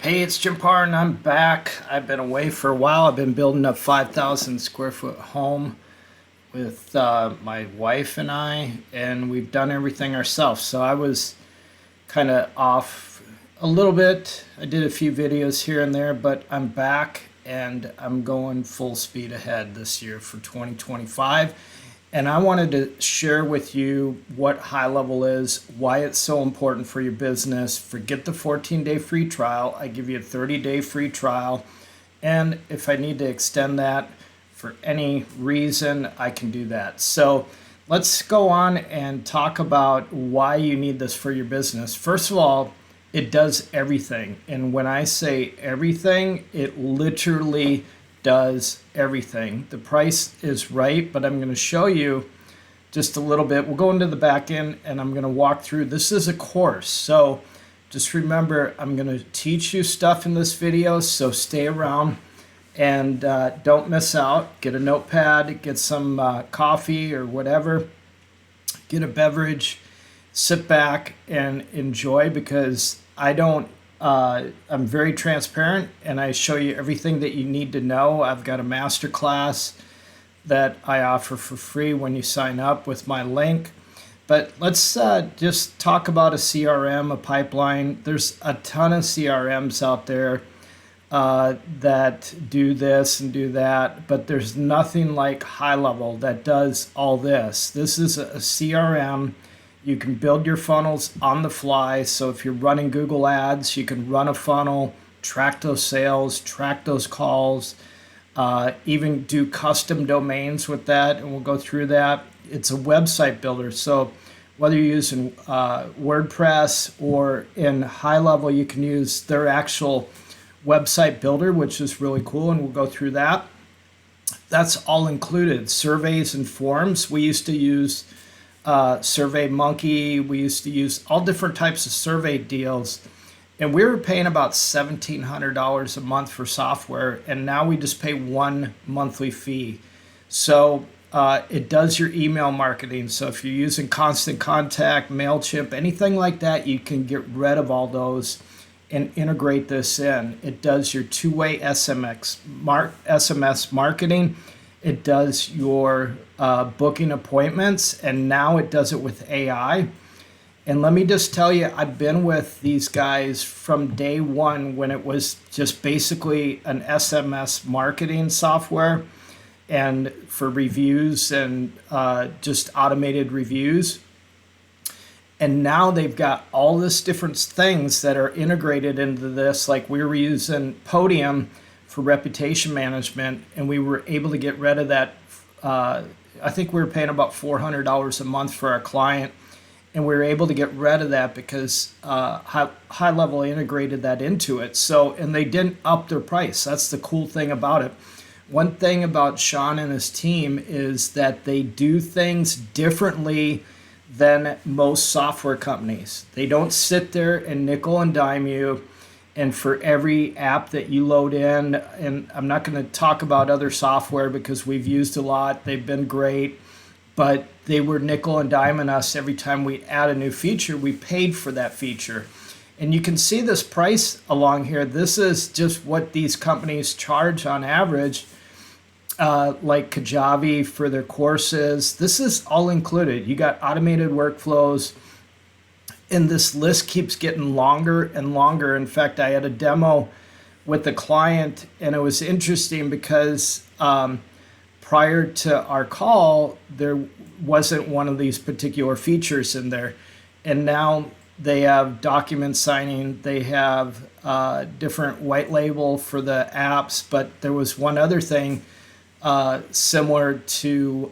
Hey, it's Jim Paar, and I'm back. I've been away for a while. I've been building a 5,000 square foot home with my wife and I, and we've done everything ourselves. So I was kind of off a little bit. I did a few videos here and there, but I'm back and I'm going full speed ahead this year for 2025. And I wanted to share with you what high level is, why it's so important for your business. Forget the 14-day free trial. I give you a 30-day free trial. And if I need to extend that for any reason, I can do that. So let's go on and talk about why you need this for your business. First of all, it does everything. And when I say everything, it literally does everything. The price is right, but I'm going to show you just a little bit. We'll go into the back end and I'm going to walk through. This is a course. So just remember, I'm going to teach you stuff in this video. So stay around and don't miss out. Get a notepad, get some coffee or whatever, get a beverage, sit back and enjoy, because I'm very transparent and I show you everything that you need to know. I've got a master class that I offer for free when you sign up with my link. But let's just talk about a CRM, a pipeline. There's a ton of CRMs out there that do this and do that, but there's nothing like HighLevel that does all this. This is a CRM. You can build your funnels on the fly. So if you're running Google Ads, you can run a funnel, track those sales, track those calls, even do custom domains with that. And we'll go through that. It's a website builder. So whether you're using WordPress or in HighLevel, you can use their actual website builder, which is really cool. And we'll go through that. That's all included. Surveys and forms. We used to use SurveyMonkey. We used to use all different types of survey deals, and we were paying about $1,700 a month for software, and now we just pay one monthly fee. So it does your email marketing. So if you're using Constant Contact, MailChimp, anything like that, you can get rid of all those and integrate this in. It does your two-way SMS marketing. It does your booking appointments, and now it does it with AI. And let me just tell you, I've been with these guys from day one when it was just basically an SMS marketing software and for reviews and just automated reviews. And now they've got all this different things that are integrated into this. Like we were using Podium for reputation management, and we were able to get rid of that. I think we were paying about $400 a month for our client, and we were able to get rid of that because HighLevel integrated that into it. So, and they didn't up their price. That's the cool thing about it. One thing about Sean and his team is that they do things differently than most software companies. They don't sit there and nickel and dime you. And for every app that you load in, and I'm not going to talk about other software because we've used a lot, they've been great, but they were nickel and diming us every time we add a new feature. We paid for that feature. And you can see this price along here. This is just what these companies charge on average, like Kajabi for their courses. This is all included. You got automated workflows. And this list keeps getting longer and longer. In fact, I had a demo with a client, and it was interesting because prior to our call, there wasn't one of these particular features in there. And now they have document signing, they have different white label for the apps, but there was one other thing similar to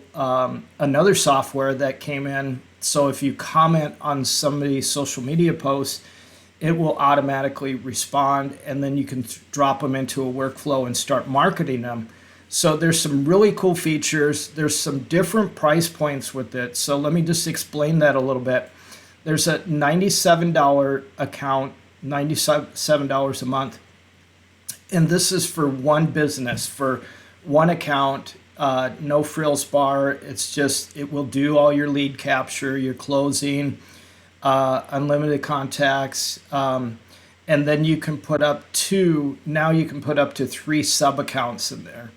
another software that came in. So if you comment on somebody's social media post, it will automatically respond, and then you can drop them into a workflow and start marketing them. So there's some really cool features. There's some different price points with it. So let me just explain that a little bit. There's a $97 account, $97 a month. And this is for one business, for one account. No frills bar. It's just, it will do all your lead capture, your closing, unlimited contacts. and then you can put up now you can put up to 3 sub accounts in there.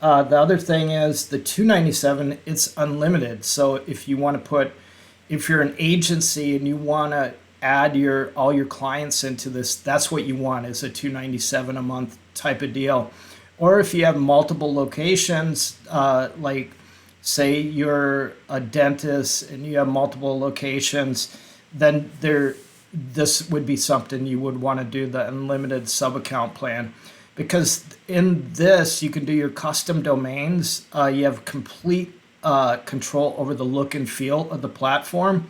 The other thing is the 297, it's unlimited. So if you want to if you're an agency and you want to add all your clients into this, that's what you want, is a 297 a month type of deal. Or if you have multiple locations, like say you're a dentist and you have multiple locations, then this would be something you would want to do, the unlimited sub account plan, because in this you can do your custom domains. You have complete control over the look and feel of the platform,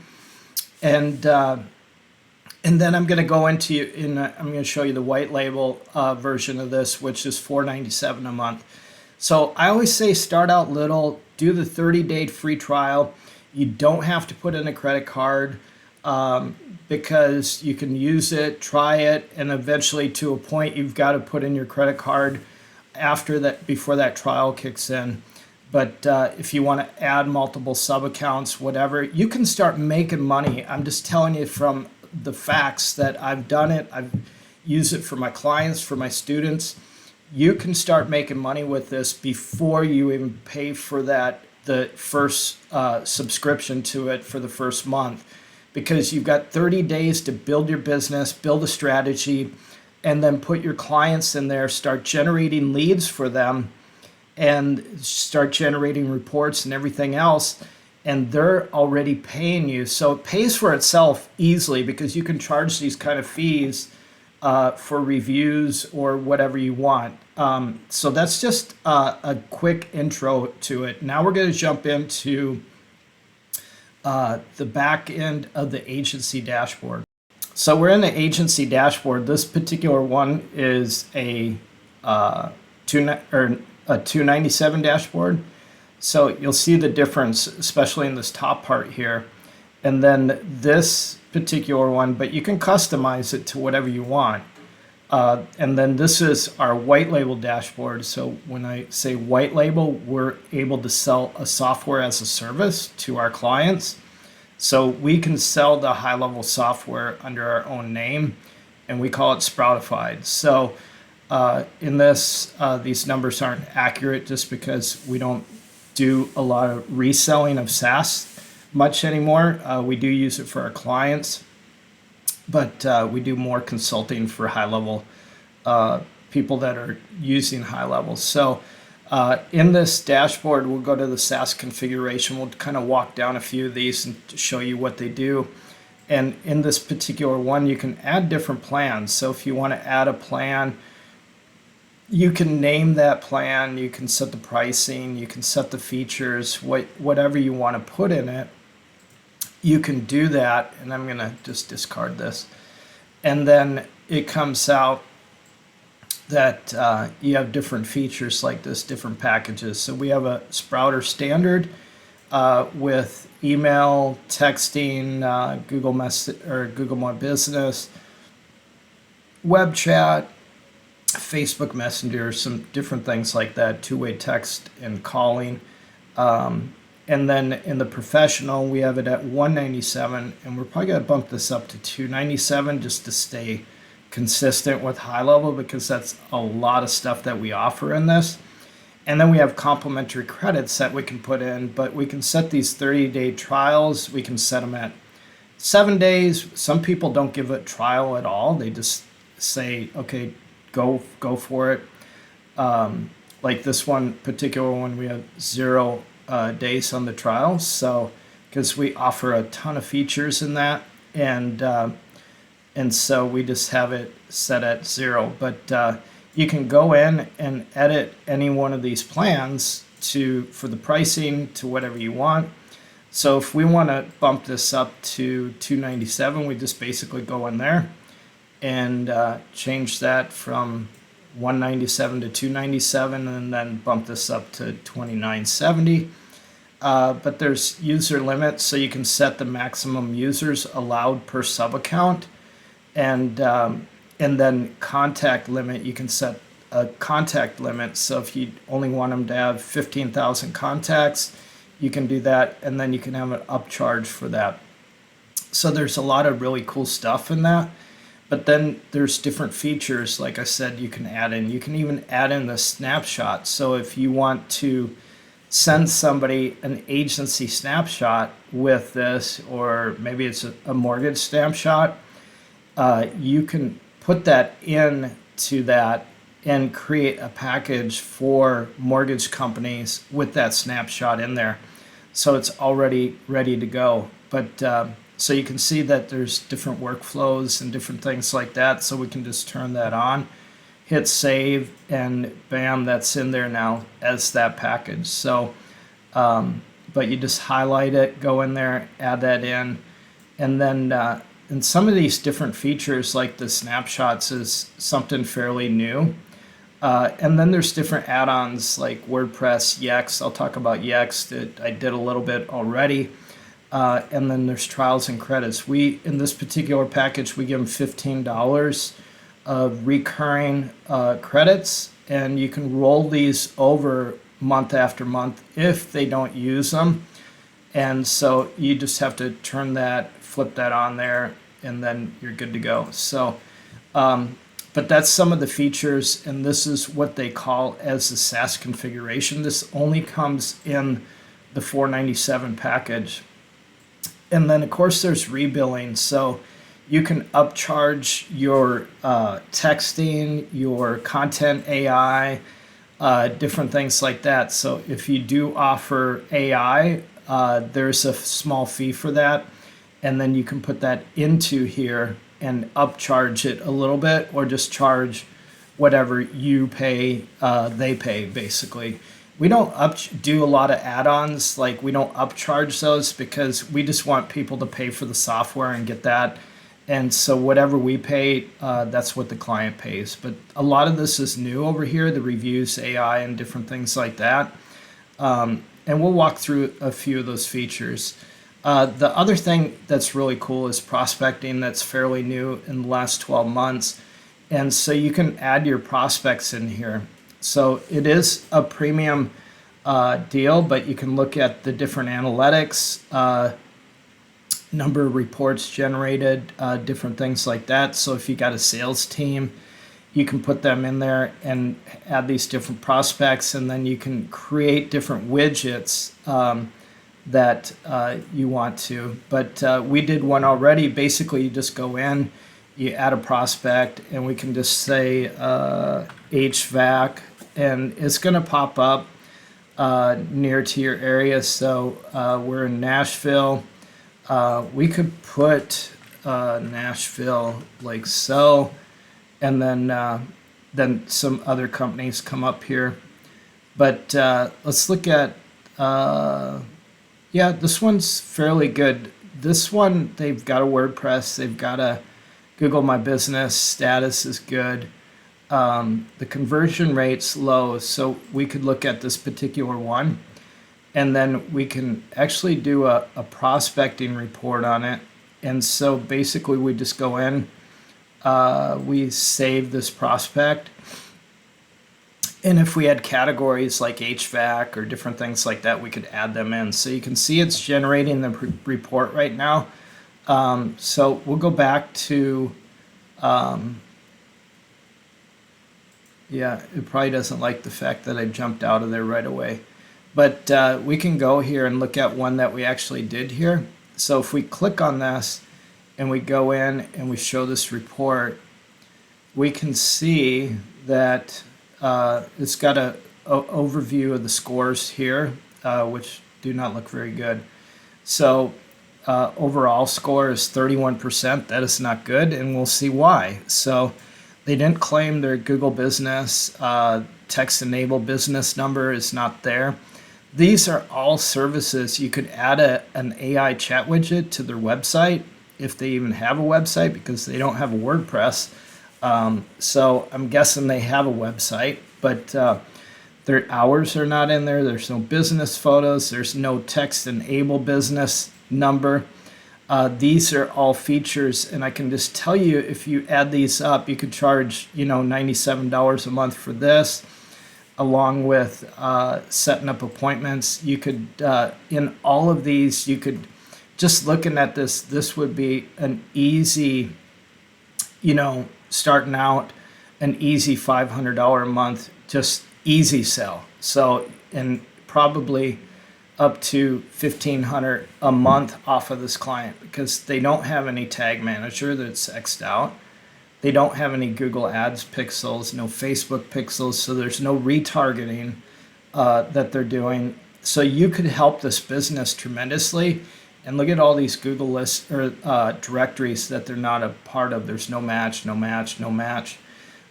and then I'm going to go into I'm going to show you the white label version of this, which is $497 a month. So I always say start out little, do the 30-day free trial. You don't have to put in a credit card, because you can use it, try it, and eventually to a point you've got to put in your credit card after that, before that trial kicks in. But if you want to add multiple sub accounts, whatever, you can start making money. I'm just telling you from the facts that I've done it. I've used it for my clients, for my students. You can start making money with this before you even pay for the first subscription to it for the first month, because you've got 30 days to build your business, build a strategy, and then put your clients in there, start generating leads for them, and start generating reports and everything else. And they're already paying you. So it pays for itself easily, because you can charge these kind of fees for reviews or whatever you want. So that's just a quick intro to it. Now we're going to jump into the back end of the agency dashboard. So we're in the agency dashboard. This particular one is a 297 dashboard. So you'll see the difference, especially in this top part here. And then this particular one, but you can customize it to whatever you want. And then this is our white label dashboard. So when I say white label, we're able to sell a software as a service to our clients. So we can sell the high level software under our own name, and we call it Sproutify. So in this, these numbers aren't accurate just because we don't do a lot of reselling of SaaS much anymore. We do use it for our clients, but we do more consulting for high level people that are using high level. So in this dashboard, we'll go to the SaaS configuration. We'll kind of walk down a few of these and show you what they do. And in this particular one, you can add different plans. So if you want to add a plan, you can name that plan, you can set the pricing, you can set the features, whatever you want to put in it, you can do that. And I'm going to just discard this. And then it comes out that you have different features like this, different packages. So we have a Sprouter standard with email, texting, Google My Business, web chat, Facebook Messenger, some different things like that, two-way text and calling. And then in the professional, we have it at $197, and we're probably going to bump this up to $297 just to stay consistent with high level, because that's a lot of stuff that we offer in this. And then we have complimentary credits that we can put in, but we can set these 30-day trials. We can set them at 7 days. Some people don't give a trial at all. They just say, okay, go for it. Like this one particular one, we have 0 days on the trial. So because we offer a ton of features in that, and so we just have it set at 0. But you can go in and edit any one of these plans for the pricing to whatever you want. So if we want to bump this up to $297, we just basically go in there and change that from $197 to $297, and then bump this up to $29.70. But there's user limits, so you can set the maximum users allowed per sub account, and then contact limit. You can set a contact limit. So if you only want them to have 15,000 contacts, you can do that, and then you can have an upcharge for that. So there's a lot of really cool stuff in that. But then there's different features, like I said, you can add in. You can even add in the snapshot. So if you want to send somebody an agency snapshot with this, or maybe it's a mortgage snapshot, you can put that in to that and create a package for mortgage companies with that snapshot in there. So it's already ready to go. But so you can see that there's different workflows and different things like that. So we can just turn that on, hit save, and bam, that's in there now as that package. So, but you just highlight it, go in there, add that in, and then and some of these different features like the snapshots is something fairly new. And then there's different add-ons like WordPress, Yext. I'll talk about Yext. I did a little bit already. And then there's trials and credits. In this particular package, we give them $15 of recurring credits, and you can roll these over month after month if they don't use them. And so you just have to flip that on there, and then you're good to go. So, but that's some of the features, and this is what they call as the SaaS configuration. This only comes in the $497 package. And then, of course, there's rebilling. So you can upcharge your texting, your content AI, different things like that. So if you do offer AI, there's a small fee for that. And then you can put that into here and upcharge it a little bit, or just charge whatever you pay, they pay, basically. We don't do a lot of add-ons, like we don't upcharge those because we just want people to pay for the software and get that. And so whatever we pay, that's what the client pays. But a lot of this is new over here, the reviews, AI, and different things like that. And we'll walk through a few of those features. The other thing that's really cool is prospecting. That's fairly new in the last 12 months. And so you can add your prospects in here. So it is a premium deal, but you can look at the different analytics, number of reports generated, different things like that. So if you got a sales team, you can put them in there and add these different prospects, and then you can create different widgets that you want to. But we did one already. Basically, you just go in, you add a prospect, and we can just say HVAC, and it's going to pop up near to your area. So we're in Nashville. We could put Nashville like so, and then some other companies come up here. But let's look at, yeah, this one's fairly good. This one, they've got a WordPress, they've got a Google My Business, status is good. The conversion rate's low, so we could look at this particular one, and then we can actually do a prospecting report on it. And so basically we just go in, we save this prospect, and if we had categories like HVAC or different things like that, we could add them in. So you can see it's generating the report right now. So we'll go back to, yeah, it probably doesn't like the fact that I jumped out of there right away. But we can go here and look at one that we actually did here. So if we click on this and we go in and we show this report, we can see that it's got a overview of the scores here, which do not look very good. So overall score is 31%. That is not good, and we'll see why. So they didn't claim their Google Business. Text-enabled business number is not there. These are all services. You could add an AI chat widget to their website if they even have a website, because they don't have a WordPress. So I'm guessing they have a website, but their hours are not in there. There's no business photos. There's no text-enabled business number. These are all features, and I can just tell you, if you add these up, you could charge, $97 a month for this, along with setting up appointments. You could, in all of these, you could, just looking at this would be an easy starting out an easy $500 a month, just easy sell. So, and probably up to $1,500 a month off of this client because they don't have any tag manager that's X'd out. They don't have any Google Ads pixels, no Facebook pixels, so there's no retargeting that they're doing. So you could help this business tremendously. And look at all these Google lists or directories that they're not a part of. There's no match, no match, no match.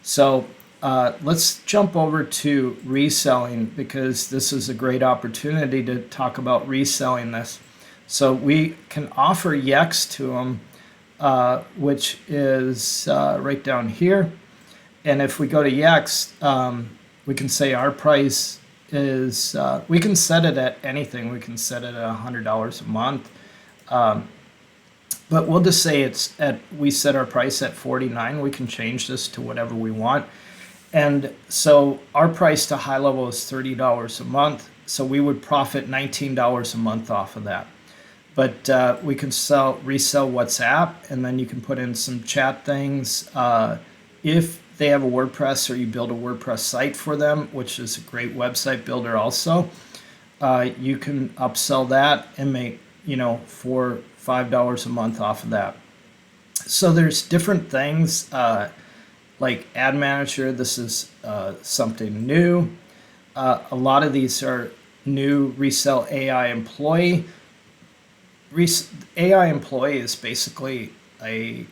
So let's jump over to reselling because this is a great opportunity to talk about reselling this. So we can offer YEX to them, which is right down here. And if we go to YEX, we can say our price is, we can set it at anything. We can set it at $100 a month. But we'll just say we set our price at $49. We can change this to whatever we want. And so our price to high level is $30 a month. So we would profit $19 a month off of that. But we can resell WhatsApp, and then you can put in some chat things. If they have a WordPress or you build a WordPress site for them, which is a great website builder also, you can upsell that and make $4, $5 a month off of that. So there's different things like Ad Manager. This is something new. A lot of these are new. Resell AI Employee. AI Employee is basically a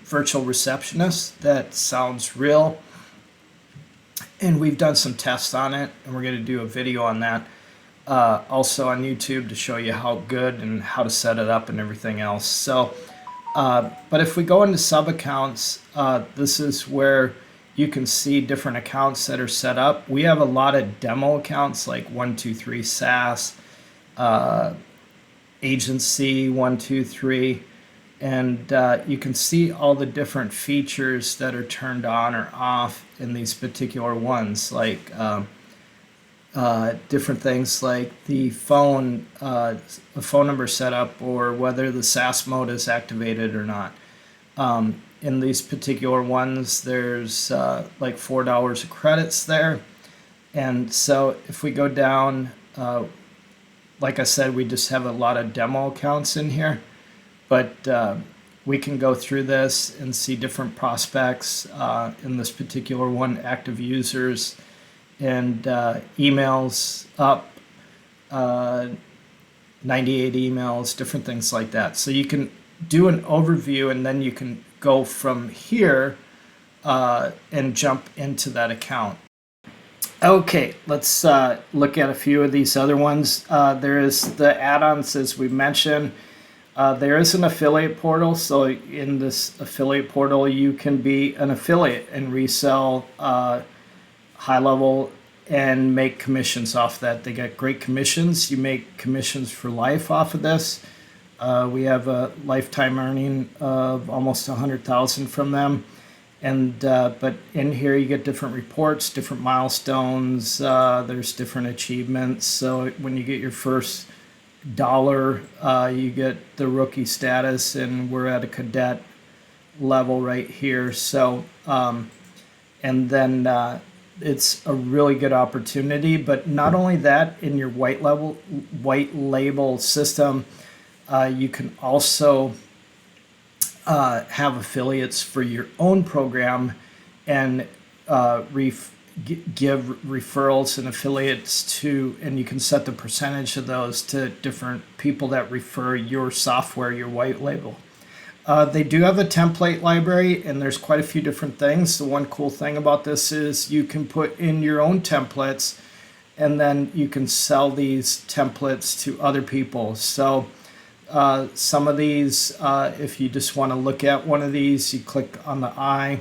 virtual receptionist that sounds real. And we've done some tests on it, and we're going to do a video on that. Also on YouTube to show you how good and how to set it up and everything else. So, but if we go into sub accounts, this is where you can see different accounts that are set up. We have a lot of demo accounts like 123 SaaS, Agency 123, and you can see all the different features that are turned on or off in these particular ones, like different things like the phone number setup or whether the SaaS mode is activated or not. In these particular ones, there's like $4 of credits there. And so if we go down, like I said, we just have a lot of demo accounts in here, but we can go through this and see different prospects in this particular one, active users, and emails up, 98 emails, different things like that. So you can do an overview, and then you can go from here and jump into that account. Okay, let's look at a few of these other ones. There is the add-ons, as we mentioned. There is an affiliate portal. So in this affiliate portal, you can be an affiliate and resell high level and make commissions off that. They get great commissions. You make commissions for life off of this. We have a lifetime earning of almost 100,000 from them. And but in here you get different reports, different milestones. There's different achievements. So when you get your first dollar, you get the rookie status, and we're at a cadet level right here. So and then it's a really good opportunity. But not only that, in your white label system, you can also have affiliates for your own program and give referrals and affiliates to, and you can set the percentage of those to different people that refer your software, your white label. They do have a template library, and there's quite a few different things. The one cool thing about this is you can put in your own templates, and then you can sell these templates to other people. So some of these, if you just want to look at one of these, you click on the eye,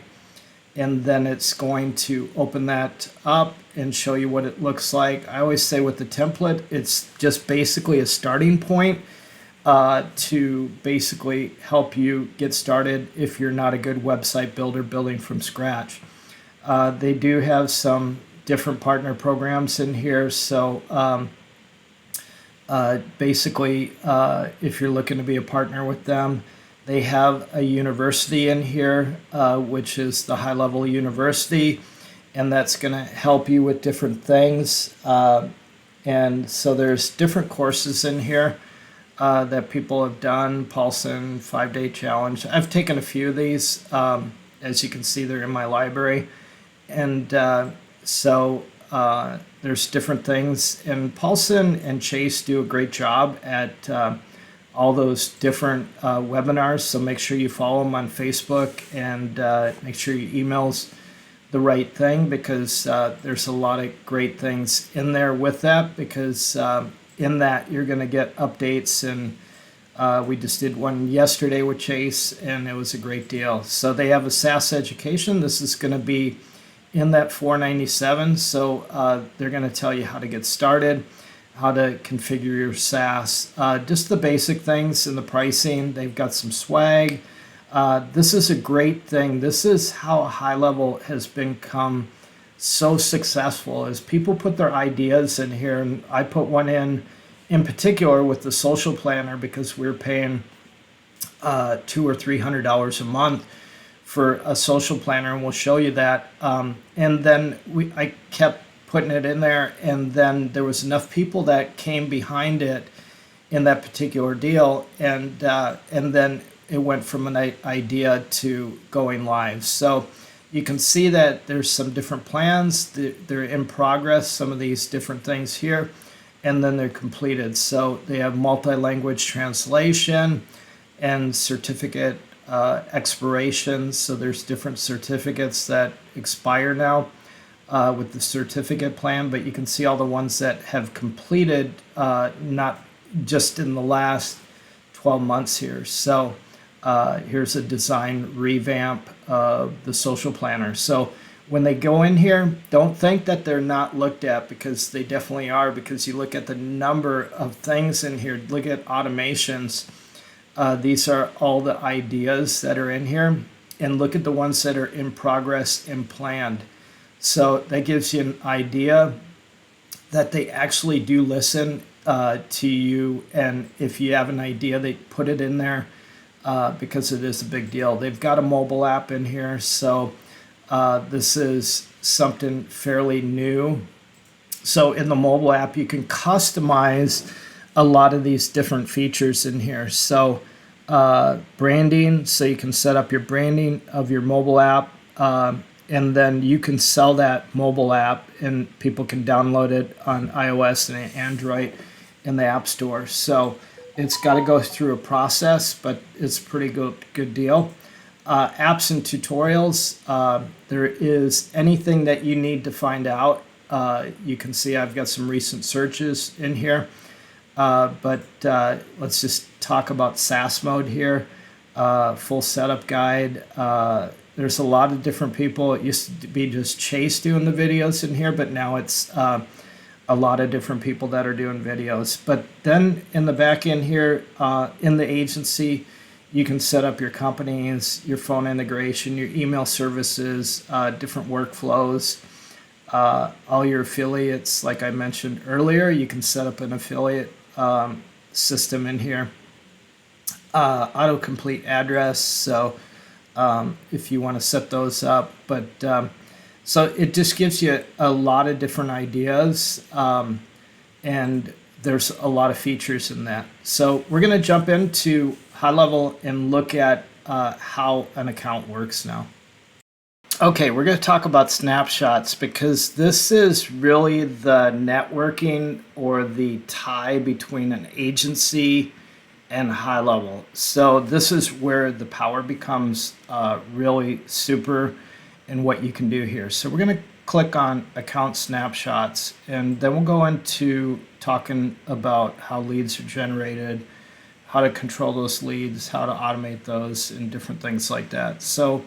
and then it's going to open that up and show you what it looks like. I always say with the template, it's just basically a starting point to basically help you get started if you're not a good website builder building from scratch. They do have some different partner programs in here. So basically, if you're looking to be a partner with them, They have a university in here, which is the GoHighLevel University, and that's going to help you with different things. And so there's different courses in here that people have done. Paulson 5-day challenge. I've taken a few of these. As you can see, they're in my library. And there's different things. And Paulson and Chase do a great job at all those different webinars. So make sure you follow them on Facebook and make sure your emails the right thing, because there's a lot of great things in there with that, because in that you're going to get updates. And we just did one yesterday with Chase, and it was a great deal. So they have a SaaS education. This is going to be in that $497. So they're going to tell you how to get started, how to configure your SaaS, just the basic things and the pricing. They've got some swag. This is a great thing. This is how GoHighLevel has become so successful, is people put their ideas in here. And I put one in particular with the social planner, because we're paying $200 or $300 a month for a social planner, and we'll show you that. And then I kept putting it in there, and then there was enough people that came behind it in that particular deal, and then it went from an idea to going live. So you can see that there's some different plans. They're in progress, some of these different things here, and then they're completed. So they have multi-language translation and certificate expirations. So there's different certificates that expire now with the certificate plan, but you can see all the ones that have completed, not just in the last 12 months here. So here's a design revamp of the social planner. So when they go in here, don't think that they're not looked at, because they definitely are, because you look at the number of things in here, look at automations. These are all the ideas that are in here, and look at the ones that are in progress and planned. So that gives you an idea that they actually do listen to you, and if you have an idea, they put it in there because it is a big deal. They've got a mobile app in here, so this is something fairly new. So in the mobile app, you can customize a lot of these different features in here. So branding, so you can set up your branding of your mobile app, and then you can sell that mobile app, and people can download it on iOS and Android in the App Store. So it's got to go through a process, but it's a pretty good deal. Apps and tutorials, there is anything that you need to find out. You can see I've got some recent searches in here, but let's just talk about SaaS mode here. Full setup guide. There's a lot of different people. It used to be just Chase doing the videos in here, but now it's a lot of different people that are doing videos. But then in the back end here, in the agency, you can set up your companies, your phone integration, your email services, different workflows, all your affiliates. Like I mentioned earlier, you can set up an affiliate system in here. Autocomplete address, so if you want to set those up. But so it just gives you a lot of different ideas, and there's a lot of features in that. So we're going to jump into GoHighLevel and look at how an account works now. Okay, we're going to talk about Snapshots, because this is really the networking or the tie between an agency and GoHighLevel. So this is where the power becomes really super in what you can do here. So we're going to click on Account Snapshots, and then we'll go into talking about how leads are generated, how to control those leads, how to automate those, and different things like that. So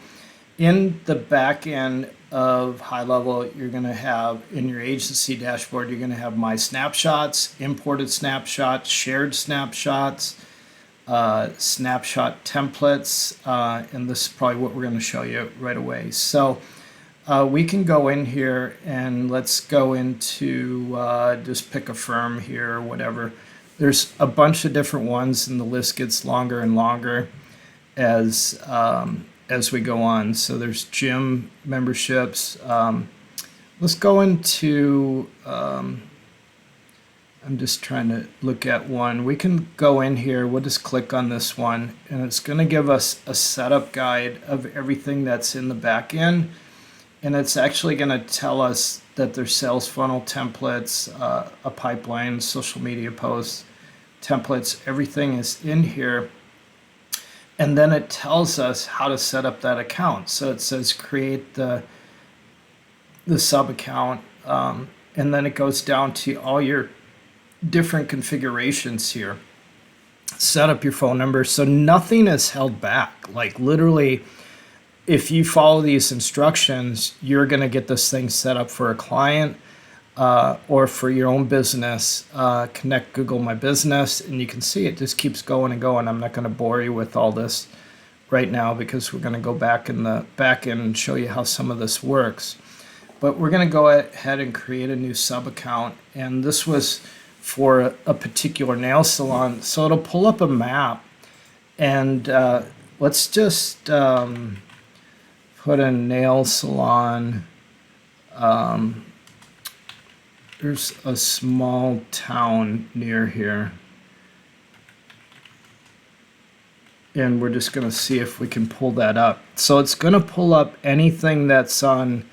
in the back end of GoHighLevel, you're going to have in your agency dashboard, you're going to have My Snapshots, Imported Snapshots, Shared Snapshots, Snapshot Templates, and this is probably what we're going to show you right away. So we can go in here, and let's go into just pick a firm here or whatever. There's a bunch of different ones, and the list gets longer and longer. as we go on. So there's gym memberships. Let's go into, I'm just trying to look at one. We can go in here, we'll just click on this one, and it's going to give us a setup guide of everything that's in the back end. And it's actually going to tell us that there's sales funnel templates, a pipeline, social media posts, templates, everything is in here. And then it tells us how to set up that account. So it says create the sub account, and then it goes down to all your different configurations here. Set up your phone number. So nothing is held back. Like literally, if you follow these instructions, you're going to get this thing set up for a client or for your own business. Connect Google My Business, and you can see it just keeps going and going. I'm not going to bore you with all this right now because we're going to go back in the back end and show you how some of this works. But we're going to go ahead and create a new sub account, and this was for a particular nail salon. So it'll pull up a map, and let's just put a nail salon. There's a small town near here, and we're just going to see if we can pull that up. So it's going to pull up anything that's on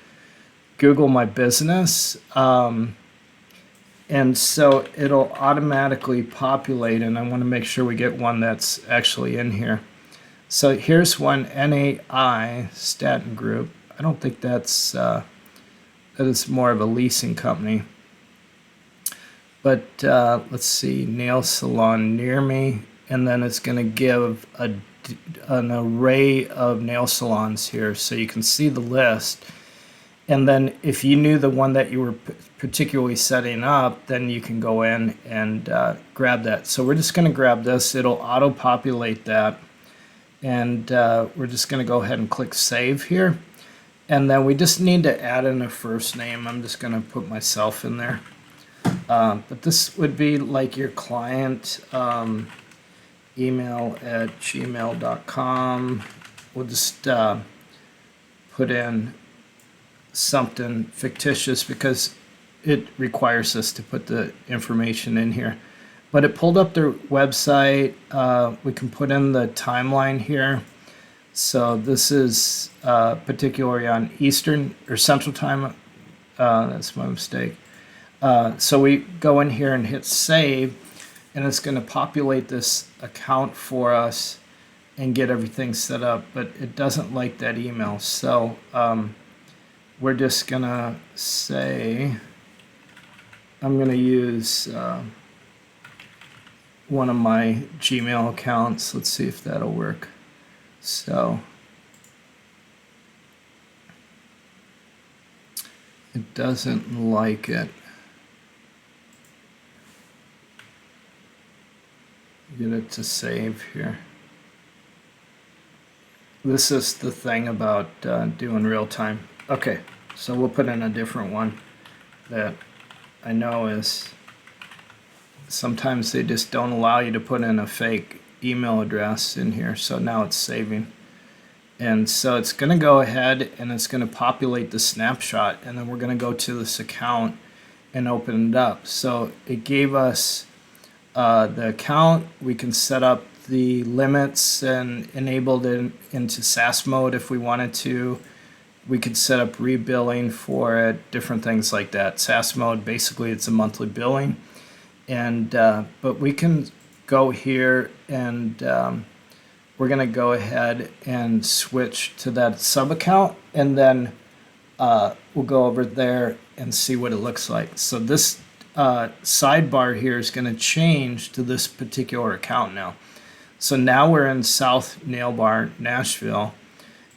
Google My Business, and so it'll automatically populate, and I want to make sure we get one that's actually in here. So here's one, NAI Staten Group. I don't think that is more of a leasing company. But let's see, nail salon near me, and then it's going to give an array of nail salons here, so you can see the list. And then if you knew the one that you were particularly setting up, then you can go in and grab that. So we're just going to grab this. It'll auto-populate that. And we're just going to go ahead and click Save here. And then we just need to add in a first name. I'm just going to put myself in there. But this would be like your client email at gmail.com. We'll just put in something fictitious because it requires us to put the information in here. But it pulled up their website. We can put in the timeline here. So this is particularly on Eastern or Central Time. That's my mistake. So we go in here and hit save, and it's going to populate this account for us and get everything set up. But it doesn't like that email. So we're just going to say, I'm going to use one of my Gmail accounts. Let's see if that'll work. So it doesn't like it. Get it to save here. This is the thing about doing real time. Okay, so we'll put in a different one that I know is, sometimes they just don't allow you to put in a fake email address in here. So now it's saving. And so it's going to go ahead and it's going to populate the snapshot, and then we're going to go to this account and open it up. So it gave us the account. We can set up the limits and enable it into SaaS mode if we wanted to. We could set up rebilling for it, different things like that. SaaS mode, basically it's a monthly billing. And but we can go here and we're going to go ahead and switch to that sub account, and then we'll go over there and see what it looks like. So this sidebar here is going to change to this particular account now. So now we're in South Nail Bar, Nashville.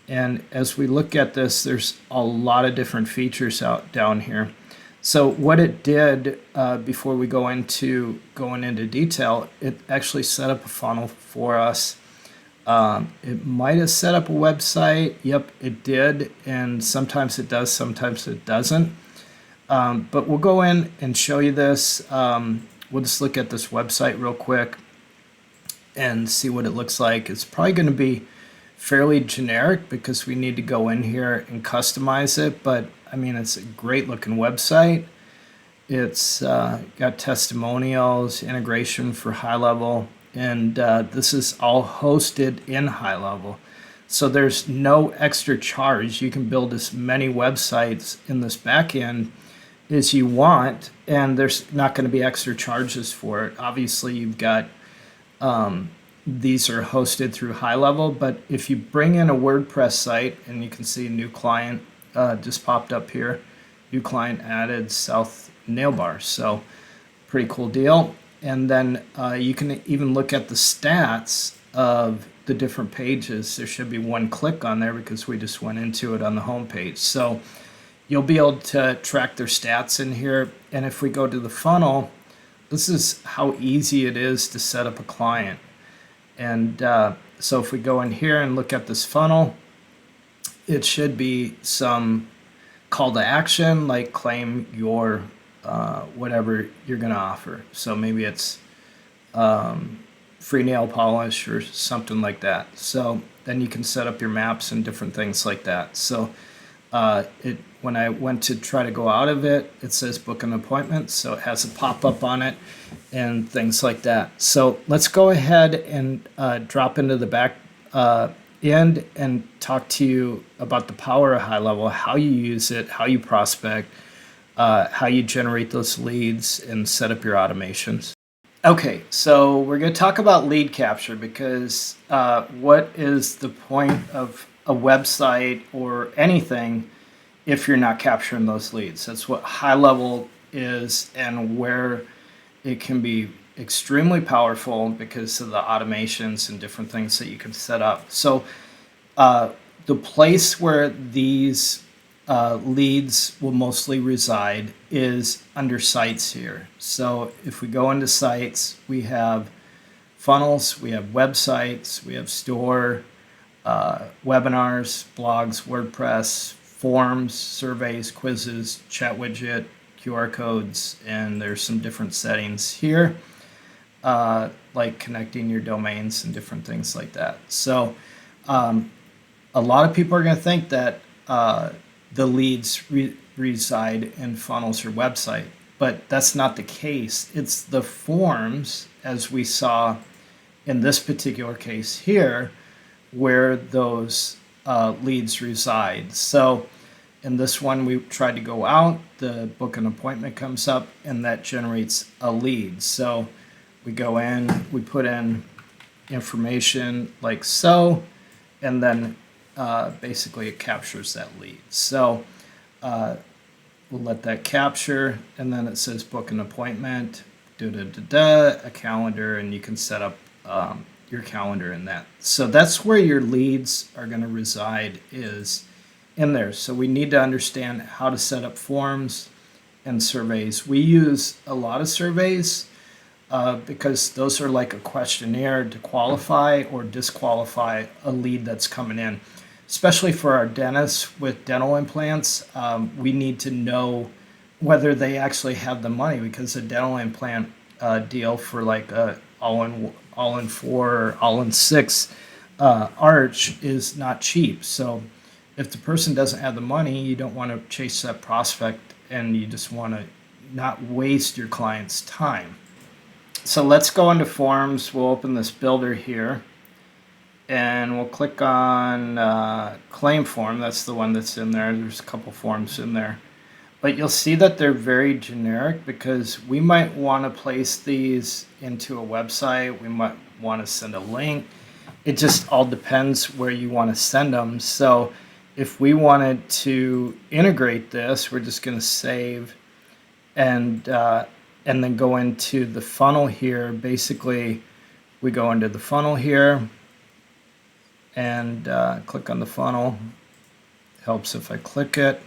And as we look at this, there's a lot of different features out down here. So what it did before we go into going into detail, it actually set up a funnel for us. It might have set up a website. Yep, it did. And sometimes it does, sometimes it doesn't. But we'll go in and show you this. We'll just look at this website real quick and see what it looks like. It's probably going to be fairly generic because we need to go in here and customize it. But I mean, it's a great looking website. It's got testimonials, integration for HighLevel, and this is all hosted in HighLevel. So there's no extra charge. You can build as many websites in this backend as you want, and there's not going to be extra charges for it. Obviously, you've got these are hosted through HighLevel, but if you bring in a WordPress site, and you can see a new client just popped up here, new client added, South Nail Bar. So pretty cool deal. And then you can even look at the stats of the different pages. There should be one click on there because we just went into it on the home page. So you'll be able to track their stats in here. And if we go to the funnel, this is how easy it is to set up a client. And so if we go in here and look at this funnel, it should be some call to action, like claim your whatever you're going to offer. So maybe it's free nail polish or something like that. So then you can set up your maps and different things like that. So when I went to try to go out of it, it says book an appointment. So it has a pop-up on it and things like that. So let's go ahead and drop into the back end and talk to you about the power of HighLevel, how you use it, how you prospect, how you generate those leads and set up your automations. Okay, so we're going to talk about lead capture because what is the point of a website or anything if you're not capturing those leads? That's what HighLevel is, and where it can be extremely powerful because of the automations and different things that you can set up. So the place where these leads will mostly reside is under sites here. So if we go into sites, we have funnels, we have websites, we have store, webinars, blogs, WordPress, forms, surveys, quizzes, chat widget, QR codes, and there's some different settings here, like connecting your domains and different things like that. So a lot of people are going to think that the leads reside in funnels or website, but that's not the case. It's the forms, as we saw in this particular case here, where those leads reside. So in this one, we tried to go out, the book an appointment comes up, and that generates a lead. So we go in, we put in information like so, and then basically it captures that lead. So we'll let that capture, and then it says book an appointment, a calendar, and you can set up your calendar in that. So that's where your leads are going to reside, is in there. So we need to understand how to set up forms and surveys. We use a lot of surveys because those are like a questionnaire to qualify or disqualify a lead that's coming in. Especially for our dentists with dental implants, we need to know whether they actually have the money, because a dental implant deal for like a all-in 4 or all-in 6 arch is not cheap. So if the person doesn't have the money, you don't want to chase that prospect, and you just want to not waste your client's time. So let's go into forms. We'll open this builder here, and we'll click on claim form. That's the one that's in there. There's a couple forms in there, but you'll see that they're very generic because we might want to place these into a website. We might want to send a link. It just all depends where you want to send them. So if we wanted to integrate this, we're just going to save and then go into the funnel here. Basically, we go into the funnel here and click on the funnel. Helps if I click it.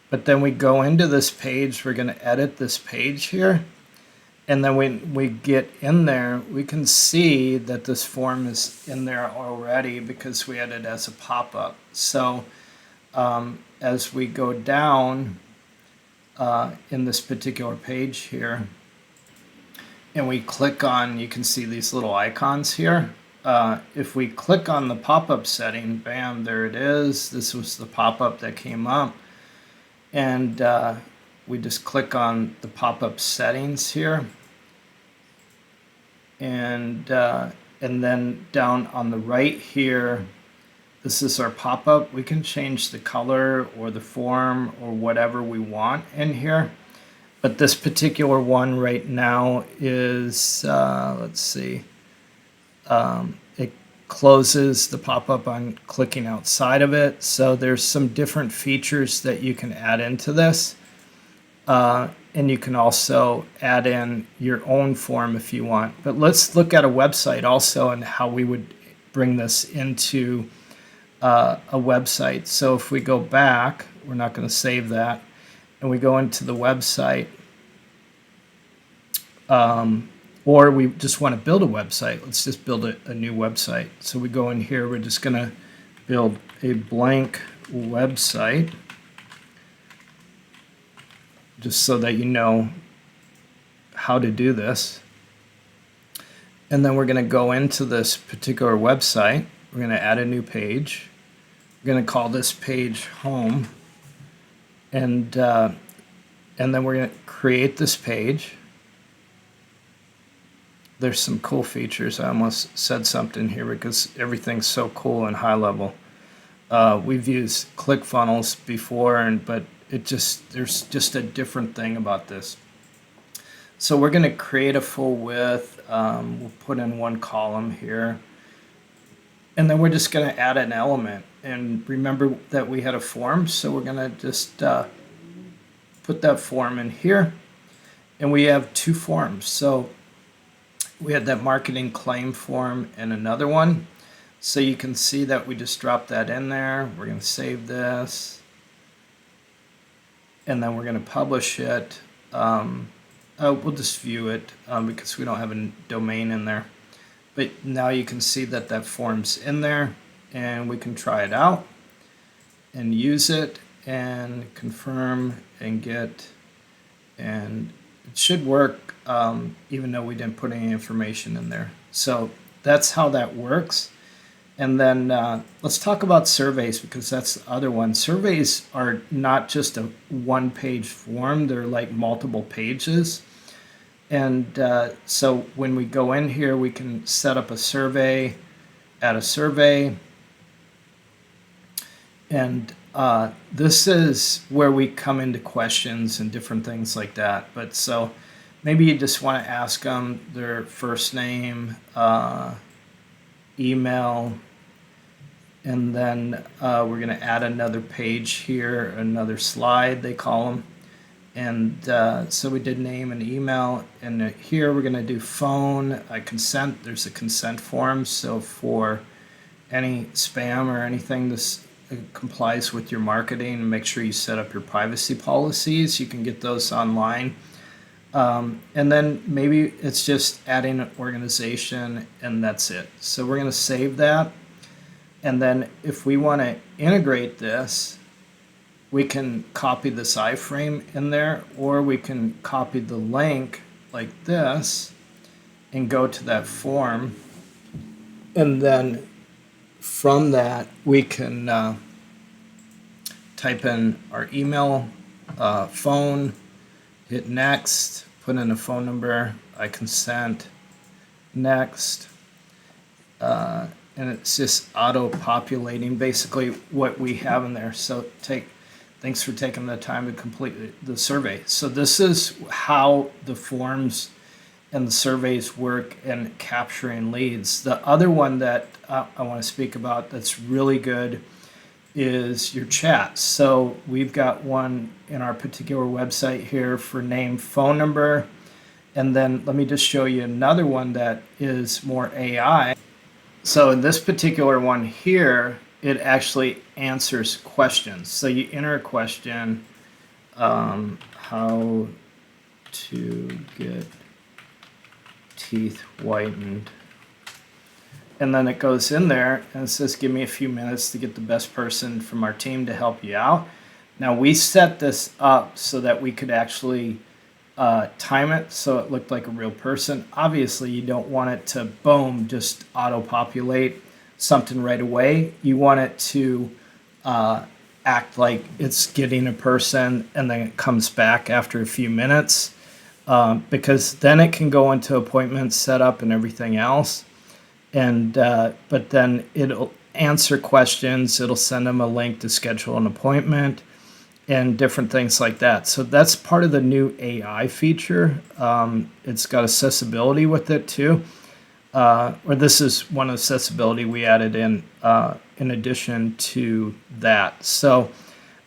But then we go into this page. We're going to edit this page here. And then when we get in there, we can see that this form is in there already because we had it as a pop-up. So as we go down in this particular page here, and we click on, you can see these little icons here. if we click on the pop-up setting, bam, there it is. This was the pop-up that came up. And we just click on the pop-up settings here. And then down on the right here, this is our pop-up. We can change the color or the form or whatever we want in here. But this particular one right now is, let's see, it closes the pop-up on clicking outside of it. So there's some different features that you can add into this. And you can also add in your own form if you want. But let's look at a website also and how we would bring this into a website. So if we go back, we're not going to save that, and we go into the website, or we just want to build a website. Let's just build a new website. So we go in here, we're just going to build a blank website, just so that you know how to do this. And then we're going to go into this particular website. We're going to add a new page. We're going to call this page home. And then we're going to create this page. There's some cool features. I almost said something here because everything's so cool and high level. We've used ClickFunnels before, but there's just a different thing about this. So we're going to create a full width. We'll put in one column here. And then we're just going to add an element. And remember that we had a form, so we're going to just put that form in here. And we have two forms. So we had that marketing claim form and another one. So you can see that we just dropped that in there. We're going to save this. And then we're going to publish it. We'll just view it because we don't have a domain in there. But now you can see that that form's in there, and we can try it out and use it and confirm and get, and it should work even though we didn't put any information in there. So that's how that works. And then let's talk about surveys, because that's the other one. Surveys are not just a one-page form. They're like multiple pages. And so when we go in here, we can set up a survey, add a survey. And this is where we come into questions and different things like that. But so maybe you just want to ask them their first name, email, and then we're going to add another page here, another slide they call them. And so we did name and email, and here we're going to do phone, consent. There's a consent form, so for any spam or anything this complies with your marketing, make sure you set up your privacy policies. You can get those online. And then maybe it's just adding an organization, and that's it. So we're going to save that. And then if we want to integrate this, we can copy this iframe in there, or we can copy the link like this and go to that form. And then from that, we can type in our email, phone, hit next, put in a phone number, I consent, next. And it's just auto-populating basically what we have in there. So thanks for taking the time to complete the survey. So this is how the forms and the surveys work in capturing leads. The other one that I want to speak about that's really good is your chats. So we've got one in our particular website here for name, phone number, and then let me just show you another one that is more AI. So in this particular one here, it actually answers questions. So you enter a question, how to get teeth whitened. And then it goes in there and it says, give me a few minutes to get the best person from our team to help you out. Now we set this up so that we could actually time it so it looked like a real person. Obviously, you don't want it to, boom, just auto-populate something right away. You want it to act like it's getting a person and then it comes back after a few minutes, because then it can go into appointments, setup, and everything else. And but then it'll answer questions. It'll send them a link to schedule an appointment and different things like that. So that's part of the new AI feature. It's got accessibility with it too. Or this is one accessibility we added in addition to that. So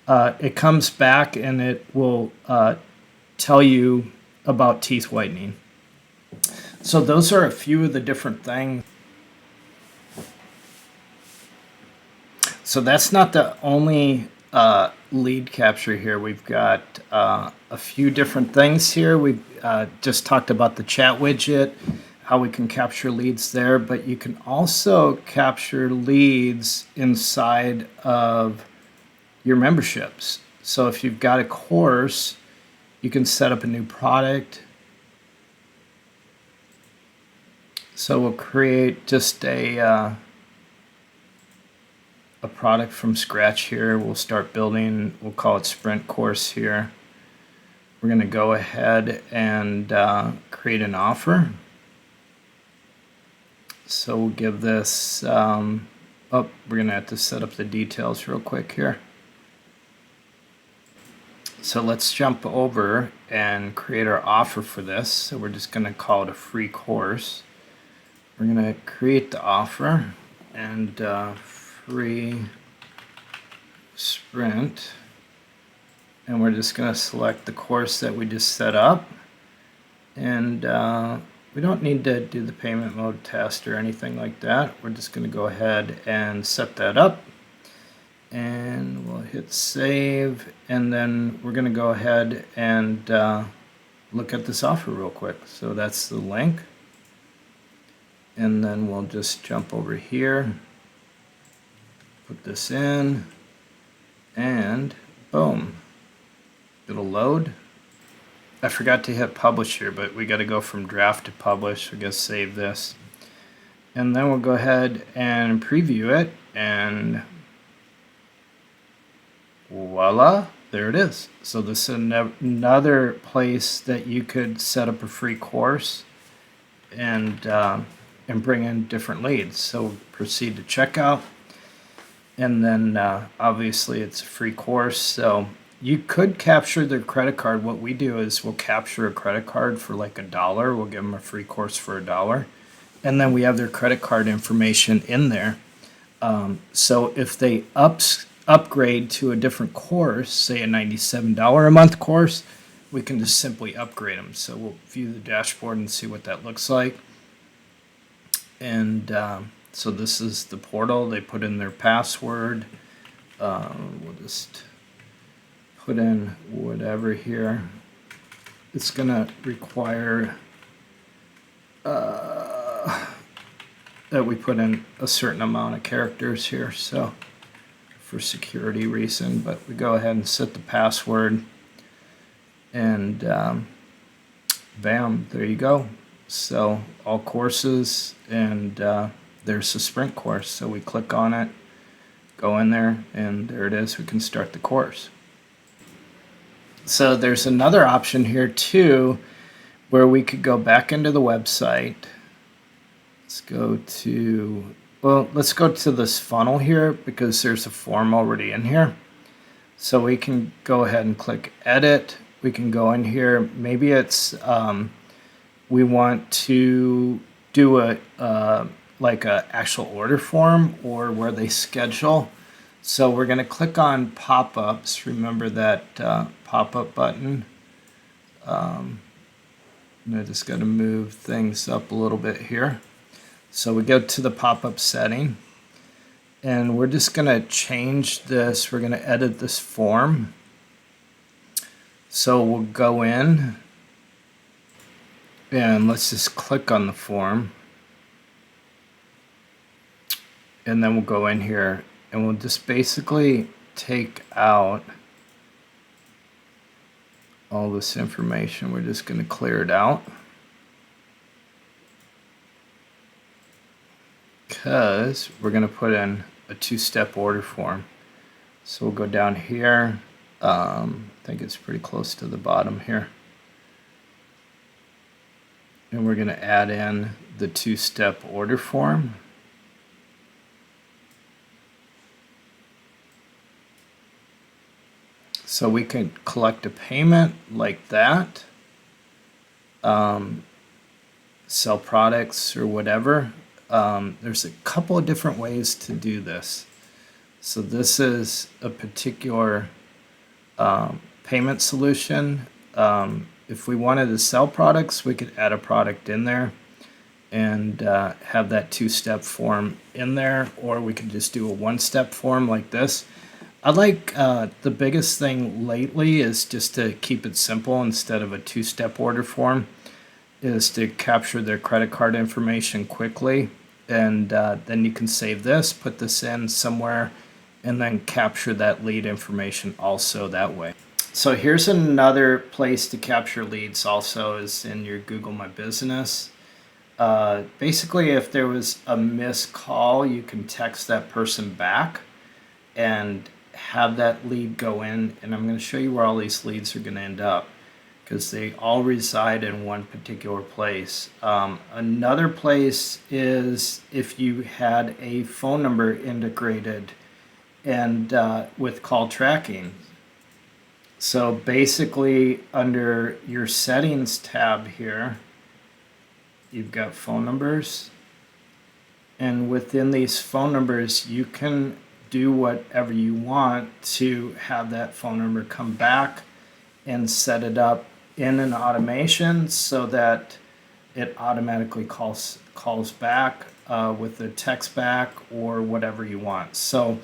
it comes back and it will tell you about teeth whitening. So those are a few of the different things. So that's not the only lead capture here. We've got a few different things here. We've just talked about the chat widget, how we can capture leads there, but you can also capture leads inside of your memberships. So if you've got a course, you can set up a new product. So we'll create just a product from scratch here. We'll start building, we'll call it Sprint Course here. We're going to go ahead and create an offer. So we'll give this, we're going to have to set up the details real quick here. So let's jump over and create our offer for this. So we're just going to call it a free course. We're going to create the offer and free sprint, and we're just going to select the course that we just set up, and we don't need to do the payment mode test or anything like that. We're just going to go ahead and set that up, and we'll hit save, and then we're going to go ahead and look at this offer real quick. So that's the link, and then we'll just jump over here, put this in, and boom, it'll load. I forgot to hit publish here, but we got to go from draft to publish. We got to save this, and then we'll go ahead and preview it, and voila, there it is. So this is another place that you could set up a free course and bring in different leads. So proceed to checkout. And then obviously it's a free course, so you could capture their credit card. What we do is we'll capture a credit card for like $1. We'll give them a free course for $1, and then we have their credit card information in there. So if they upgrade to a different course, say a $97 a month course, we can just simply upgrade them. So we'll view the dashboard and see what that looks like. And so this is the portal. They put in their password. We'll just put in whatever here. It's going to require that we put in a certain amount of characters here, so for security reason, but we go ahead and set the password, and bam, there you go. So all courses, and there's a sprint course. So we click on it, go in there, and there it is. We can start the course. So there's another option here too, where we could go back into the website. Let's go to this funnel here, because there's a form already in here. So we can go ahead and click edit. We can go in here. Maybe it's we want to do like a actual order form, or where they schedule. So we're going to click on pop-ups. Remember that pop-up button. I just got to move things up a little bit here. So we go to the pop-up setting, and we're just going to change this. We're going to edit this form. So we'll go in, and let's just click on the form, and then we'll go in here, and we'll just basically take out all this information. We're just going to clear it out because we're going to put in a two-step order form. So we'll go down here. I think it's pretty close to the bottom here. And we're going to add in the two-step order form. So we can collect a payment like that, sell products or whatever. There's a couple of different ways to do this. So this is a particular payment solution. If we wanted to sell products, we could add a product in there and have that two-step form in there, or we could just do a one-step form like this. I like the biggest thing lately is just to keep it simple instead of a two-step order form, is to capture their credit card information quickly, and then you can save this, put this in somewhere, and then capture that lead information also that way. So here's another place to capture leads also, is in your Google My Business. Basically, if there was a missed call, you can text that person back and have that lead go in, and I'm going to show you where all these leads are going to end up because they all reside in one particular place. Another place is if you had a phone number integrated and with call tracking. So basically under your settings tab here, you've got phone numbers, and within these phone numbers you can do whatever you want to have that phone number come back and set it up in an automation so that it automatically calls back with a text back or whatever you want. So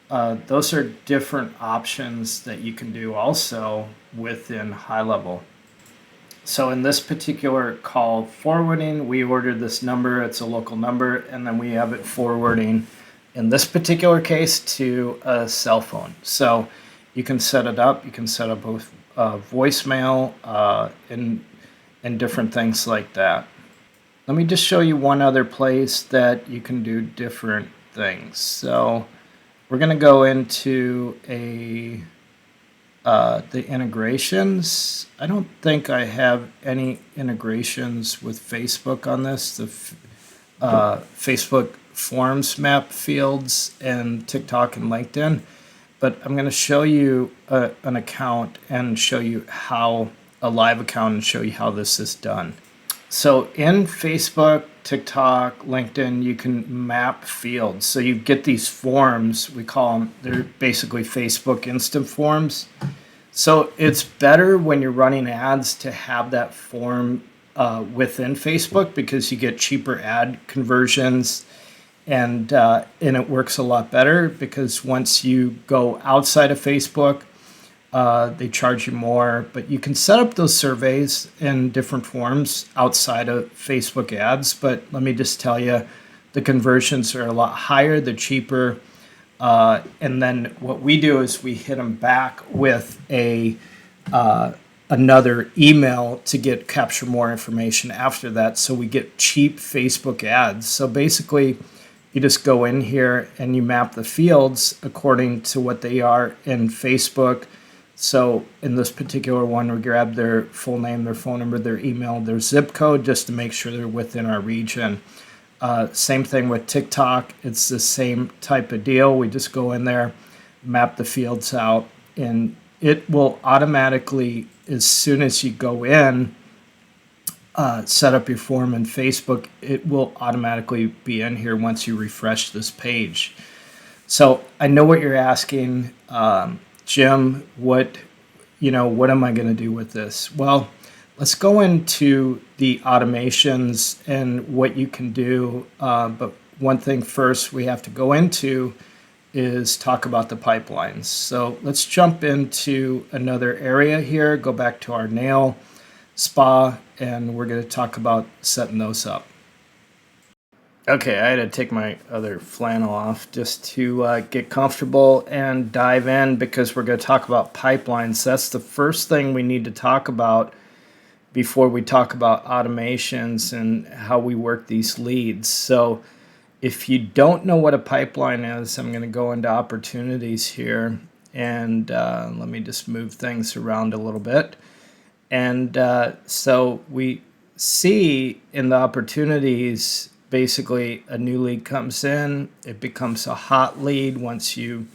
those are different options that you can do also within GoHighLevel. So in this particular call forwarding, we ordered this number, it's a local number, and then we have it forwarding, in this particular case, to a cell phone. So you can set it up, you can set up both voicemail and different things like that. Let me just show you one other place that you can do different things. So we're going to go into the integrations. I don't think I have any integrations with Facebook on this. The Facebook Forms map fields and TikTok and LinkedIn. But I'm going to show you an account and show you how, a live account, and show you how this is done. So in Facebook, TikTok, LinkedIn, you can map fields. So you get these forms, we call them, they're basically Facebook instant forms. So it's better when you're running ads to have that form within Facebook because you get cheaper ad conversions, and it works a lot better because once you go outside of Facebook, they charge you more, but you can set up those surveys in different forms outside of Facebook ads. But let me just tell you, the conversions are a lot higher, they're cheaper. And then what we do is we hit them back with another email to capture more information after that. So we get cheap Facebook ads. So basically, you just go in here and you map the fields according to what they are in Facebook. So in this particular one, we grab their full name, their phone number, their email, their zip code, just to make sure they're within our region. Same thing with TikTok. It's the same type of deal. We just go in there, map the fields out, and it will automatically, as soon as you go in, set up your form in Facebook, it will automatically be in here once you refresh this page. So I know what you're asking, Jim, what am I going to do with this? Well, let's go into the automations and what you can do. But one thing first we have to go into is talk about the pipelines. So let's jump into another area here, go back to our nail spa, and we're going to talk about setting those up. Okay, I had to take my other flannel off just to get comfortable and dive in because we're going to talk about pipelines. That's the first thing we need to talk about before we talk about automations and how we work these leads. So, if you don't know what a pipeline is, I'm going to go into opportunities here. And let me just move things around a little bit. And so we see in the opportunities, basically a new lead comes in, it becomes a hot lead once you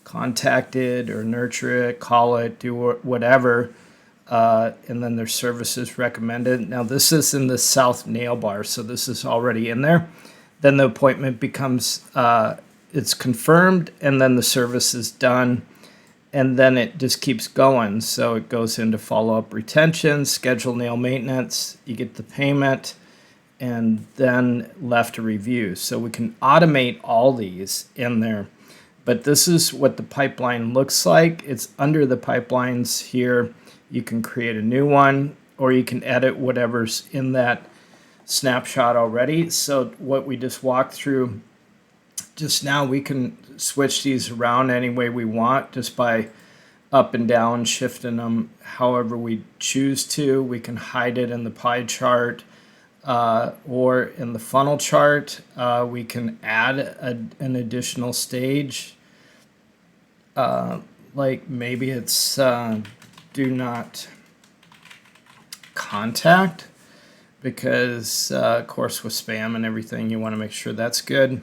contact it or nurture it, call it, do whatever, and then their services recommended. Now this is in the south nail bar, so this is already in there. Then the appointment becomes, it's confirmed, and then the service is done, and then it just keeps going. So it goes into follow-up retention, schedule nail maintenance, you get the payment, and then left a review. So we can automate all these in there. But this is what the pipeline looks like. It's under the pipelines here. You can create a new one, or you can edit whatever's in that snapshot already. So what we just walked through just now, we can switch these around any way we want just by up and down shifting them however we choose to. We can hide it in the pie chart or in the funnel chart. We can add an additional stage, like maybe it's do not contact, because of course with spam and everything you want to make sure that's good.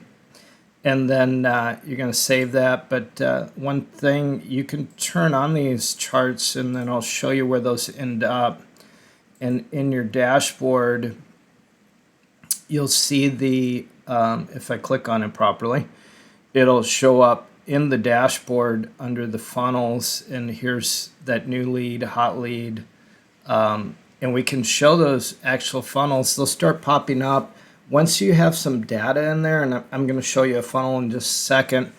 And then you're going to save that. But one thing, you can turn on these charts, and then I'll show you where those end up. And in your dashboard, you'll see the, if I click on it properly, it'll show up in the dashboard under the funnels. And here's that new lead, hot lead. And we can show those actual funnels. They'll start popping up once you have some data in there, and I'm going to show you a funnel in just a second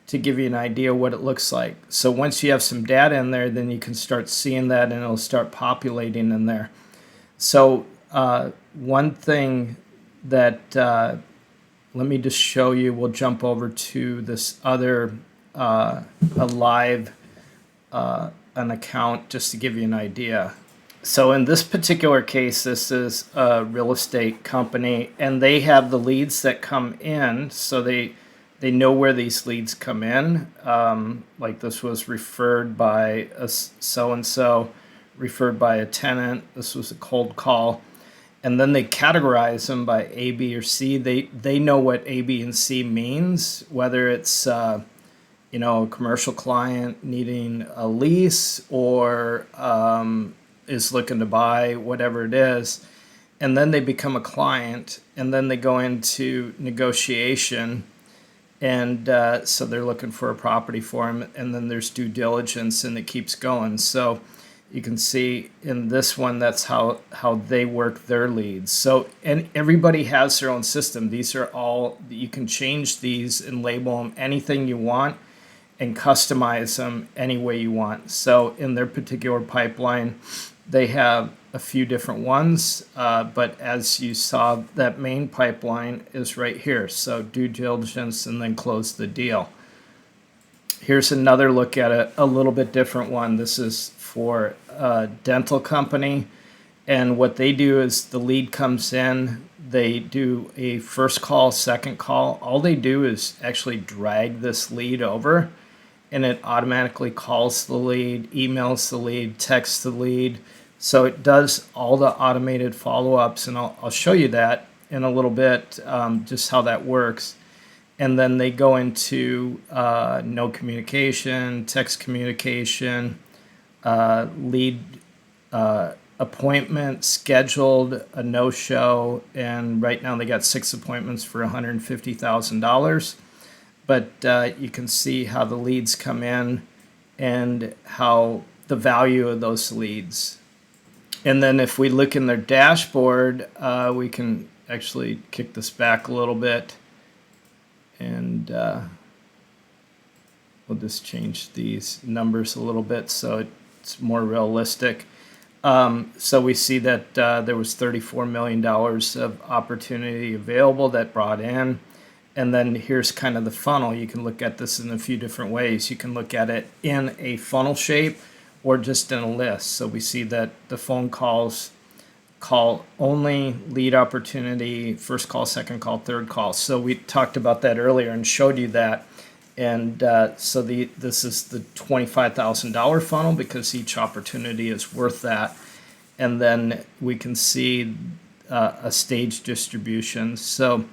to give you an idea what it looks like. So once you have some data in there, then you can start seeing that, and it'll start populating in there. So one thing that, let me just show you, we'll jump over to this other, a live, an account, just to give you an idea. So in this particular case, this is a real estate company, and they have the leads that come in, so they know where these leads come in. Like this was referred by a so-and-so, referred by a tenant. This was a cold call. And then they categorize them by A, B, or C. They know what A, B, and C means, whether it's a commercial client needing a lease or is looking to buy, whatever it is. And then they become a client, and then they go into negotiation, and so they're looking for a property for them, and then there's due diligence, and it keeps going. So you can see in this one, that's how they work their leads. So, and everybody has their own system. These are all, you can change these and label them anything you want and customize them any way you want. So in their particular pipeline, they have a few different ones, but as you saw, that main pipeline is right here. So due diligence and then close the deal. Here's another look at a little bit different one. This is for a dental company, and what they do is the lead comes in, they do a first call, second call. All they do is actually drag this lead over, and it automatically calls the lead, emails the lead, texts the lead. So it does all the automated follow-ups, and I'll show you that in a little bit, just how that works. And then they go into no communication, text communication, lead appointment scheduled, a no-show, and right now they got 6 appointments for $150,000. But you can see how the leads come in and how the value of those leads. And then if we look in their dashboard, we can actually kick this back a little bit, and we'll just change these numbers a little bit so it's more realistic. So we see that there was $34 million of opportunity available that brought in. And then here's kind of the funnel. You can look at this in a few different ways. You can look at it in a funnel shape or just in a list. So we see that the phone calls, call only, lead opportunity, first call, second call, third call. So we talked about that earlier and showed you that. And so this is the $25,000 funnel because each opportunity is worth that. And then we can see a stage distribution. So,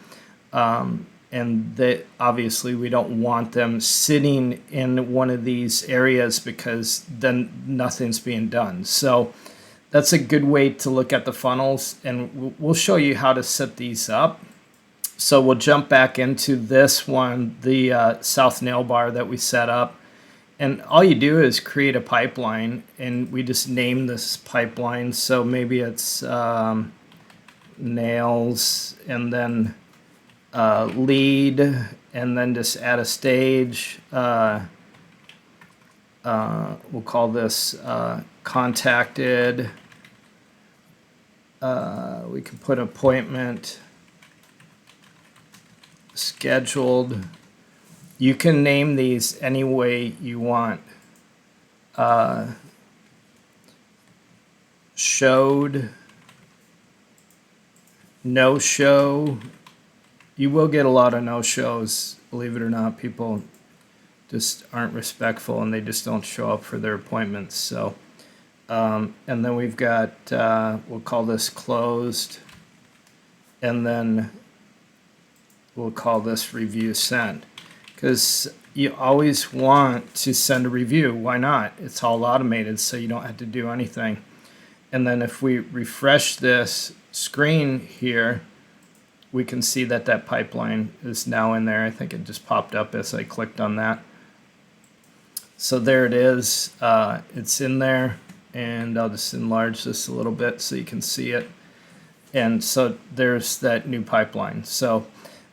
and that obviously we don't want them sitting in one of these areas because then nothing's being done. So that's a good way to look at the funnels, and we'll show you how to set these up. So we'll jump back into this one, the south nail bar that we set up. And all you do is create a pipeline, and we just name this pipeline. So maybe it's nails, and then lead, and then just add a stage. We'll call this contacted. We can put appointment, scheduled. You can name these any way you want. Showed, no show. You will get a lot of no shows, believe it or not. People just aren't respectful and they just don't show up for their appointments. So, and then we've got, we'll call this closed, and then we'll call this review sent, because you always want to send a review. Why not? It's all automated, so you don't have to do anything. And then if we refresh this screen here, we can see that that pipeline is now in there. I think it just popped up as I clicked on that. So there it is. It's in there, and I'll just enlarge this a little bit so you can see it. And so there's that new pipeline. So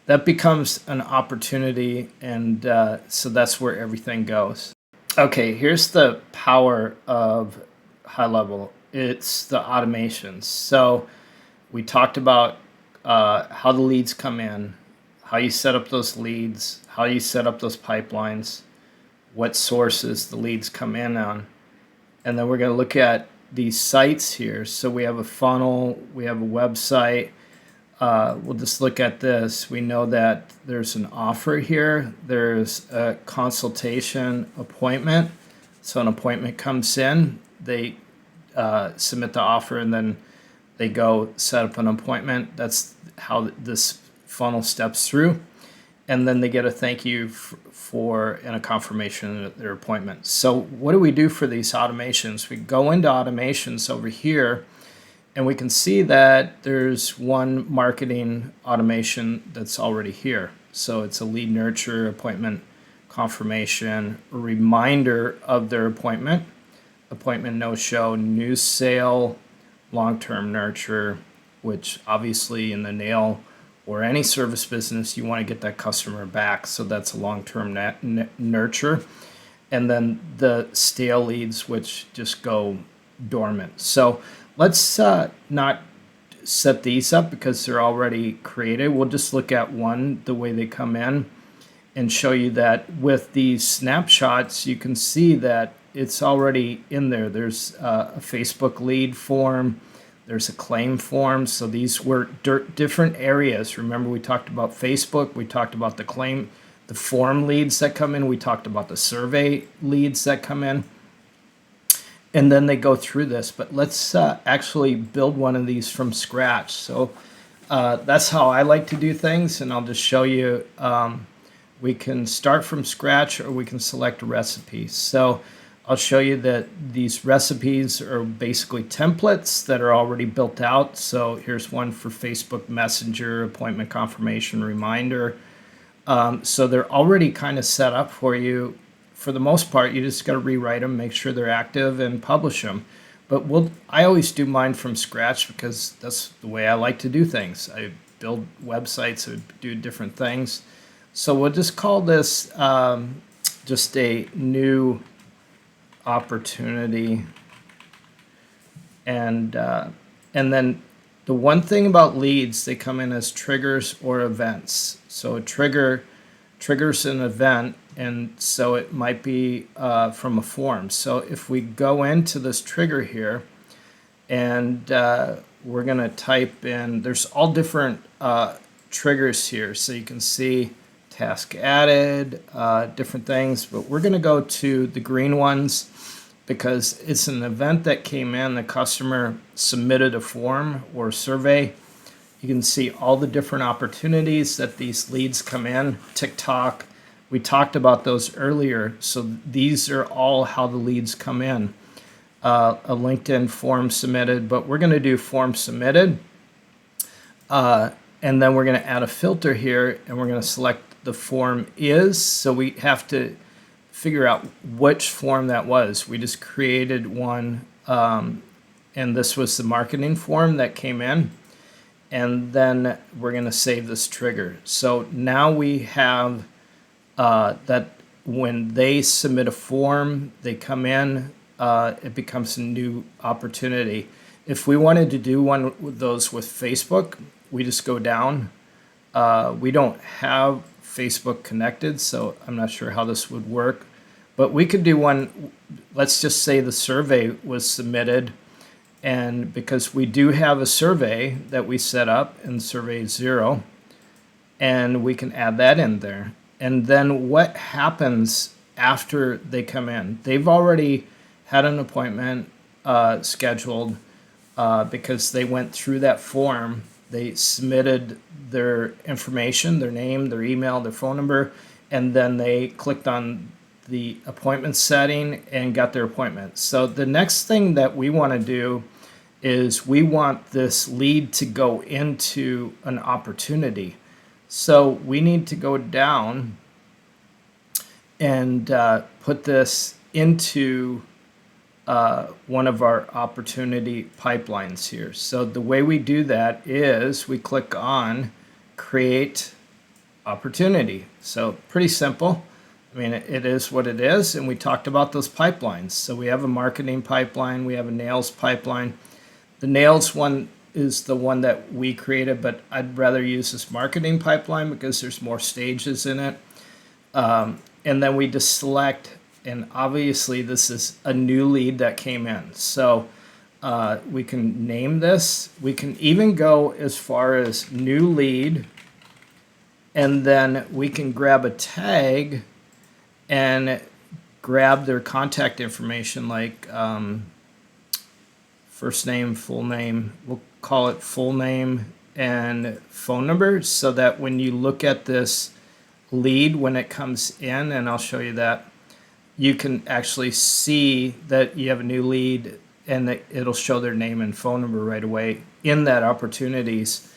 that becomes an opportunity, and so that's where everything goes. Okay, here's the power of HighLevel. It's the automations. So we talked about how the leads come in, how you set up those leads, how you set up those pipelines, what sources the leads come in on. And then we're going to look at these sites here. So we have a funnel, we have a website. We'll just look at this. We know that there's an offer here. There's a consultation appointment. So an appointment comes in, they submit the offer, and then they go set up an appointment. That's how this funnel steps through. And then they get a thank you for and a confirmation of their appointment. So what do we do for these automations? We go into automations over here, and we can see that there's one marketing automation that's already here. So it's a lead nurture, appointment confirmation, a reminder of their appointment, appointment no-show, news sale, long-term nurture, which obviously in the nail or any service business, you want to get that customer back. So that's a long-term nurture. And then the stale leads, which just go dormant. So let's not set these up because they're already created. We'll just look at one, the way they come in, and show you that with these snapshots, you can see that it's already in there. There's a Facebook lead form. There's a claim form. So these were different areas. Remember, we talked about Facebook. We talked about the claim, the form leads that come in. We talked about the survey leads that come in. And then they go through this. But let's actually build one of these from scratch. So that's how I like to do things. And I'll just show you. We can start from scratch, or we can select a recipe. So I'll show you that these recipes are basically templates that are already built out. So here's one for Facebook Messenger, appointment confirmation reminder. So they're already kind of set up for you. For the most part, you just got to rewrite them, make sure they're active, and publish them. But I always do mine from scratch because that's the way I like to do things. I build websites, I do different things. So we'll just call this just a new opportunity And and then the one thing about leads, they come in as triggers or events. So a trigger triggers an event, and so it might be from a form. So if we go into this trigger here, and we're going to type in, there's all different triggers here. So you can see task added, different things, but we're going to go to the green ones because it's an event that came in. The customer submitted a form or survey. You can see all the different opportunities that these leads come in. TikTok, we talked about those earlier. So these are all how the leads come in. A LinkedIn form submitted, but we're going to do form submitted. And then we're going to add a filter here, and we're going to select the form is. So we have to figure out which form that was. We just created one, and this was the marketing form that came in. And then we're going to save this trigger. So now we have that when they submit a form, they come in, it becomes a new opportunity. If we wanted to do one with those with Facebook, we just go down. We don't have Facebook connected, so I'm not sure how this would work. But we could do one, let's just say the survey was submitted, and because we do have a survey that we set up in survey 0, and we can add that in there. And then what happens after they come in? They've already had an appointment scheduled because they went through that form. They submitted their information, their name, their email, their phone number, and then they clicked on the appointment setting and got their appointment. So the next thing that we want to do is we want this lead to go into an opportunity. So we need to go down and put this into one of our opportunity pipelines here. So the way we do that is we click on create opportunity. So pretty simple. I mean, it is what it is. And we talked about those pipelines. So we have a marketing pipeline. We have a nails pipeline. The nails one is the one that we created, but I'd rather use this marketing pipeline because there's more stages in it. And then we just select, and obviously this is a new lead that came in. So we can name this. We can even go as far as new lead, and then we can grab a tag and grab their contact information, like first name, full name. We'll call it full name and phone number, so that when you look at this lead when it comes in, and I'll show you that, you can actually see that you have a new lead, and that it'll show their name and phone number right away in that opportunities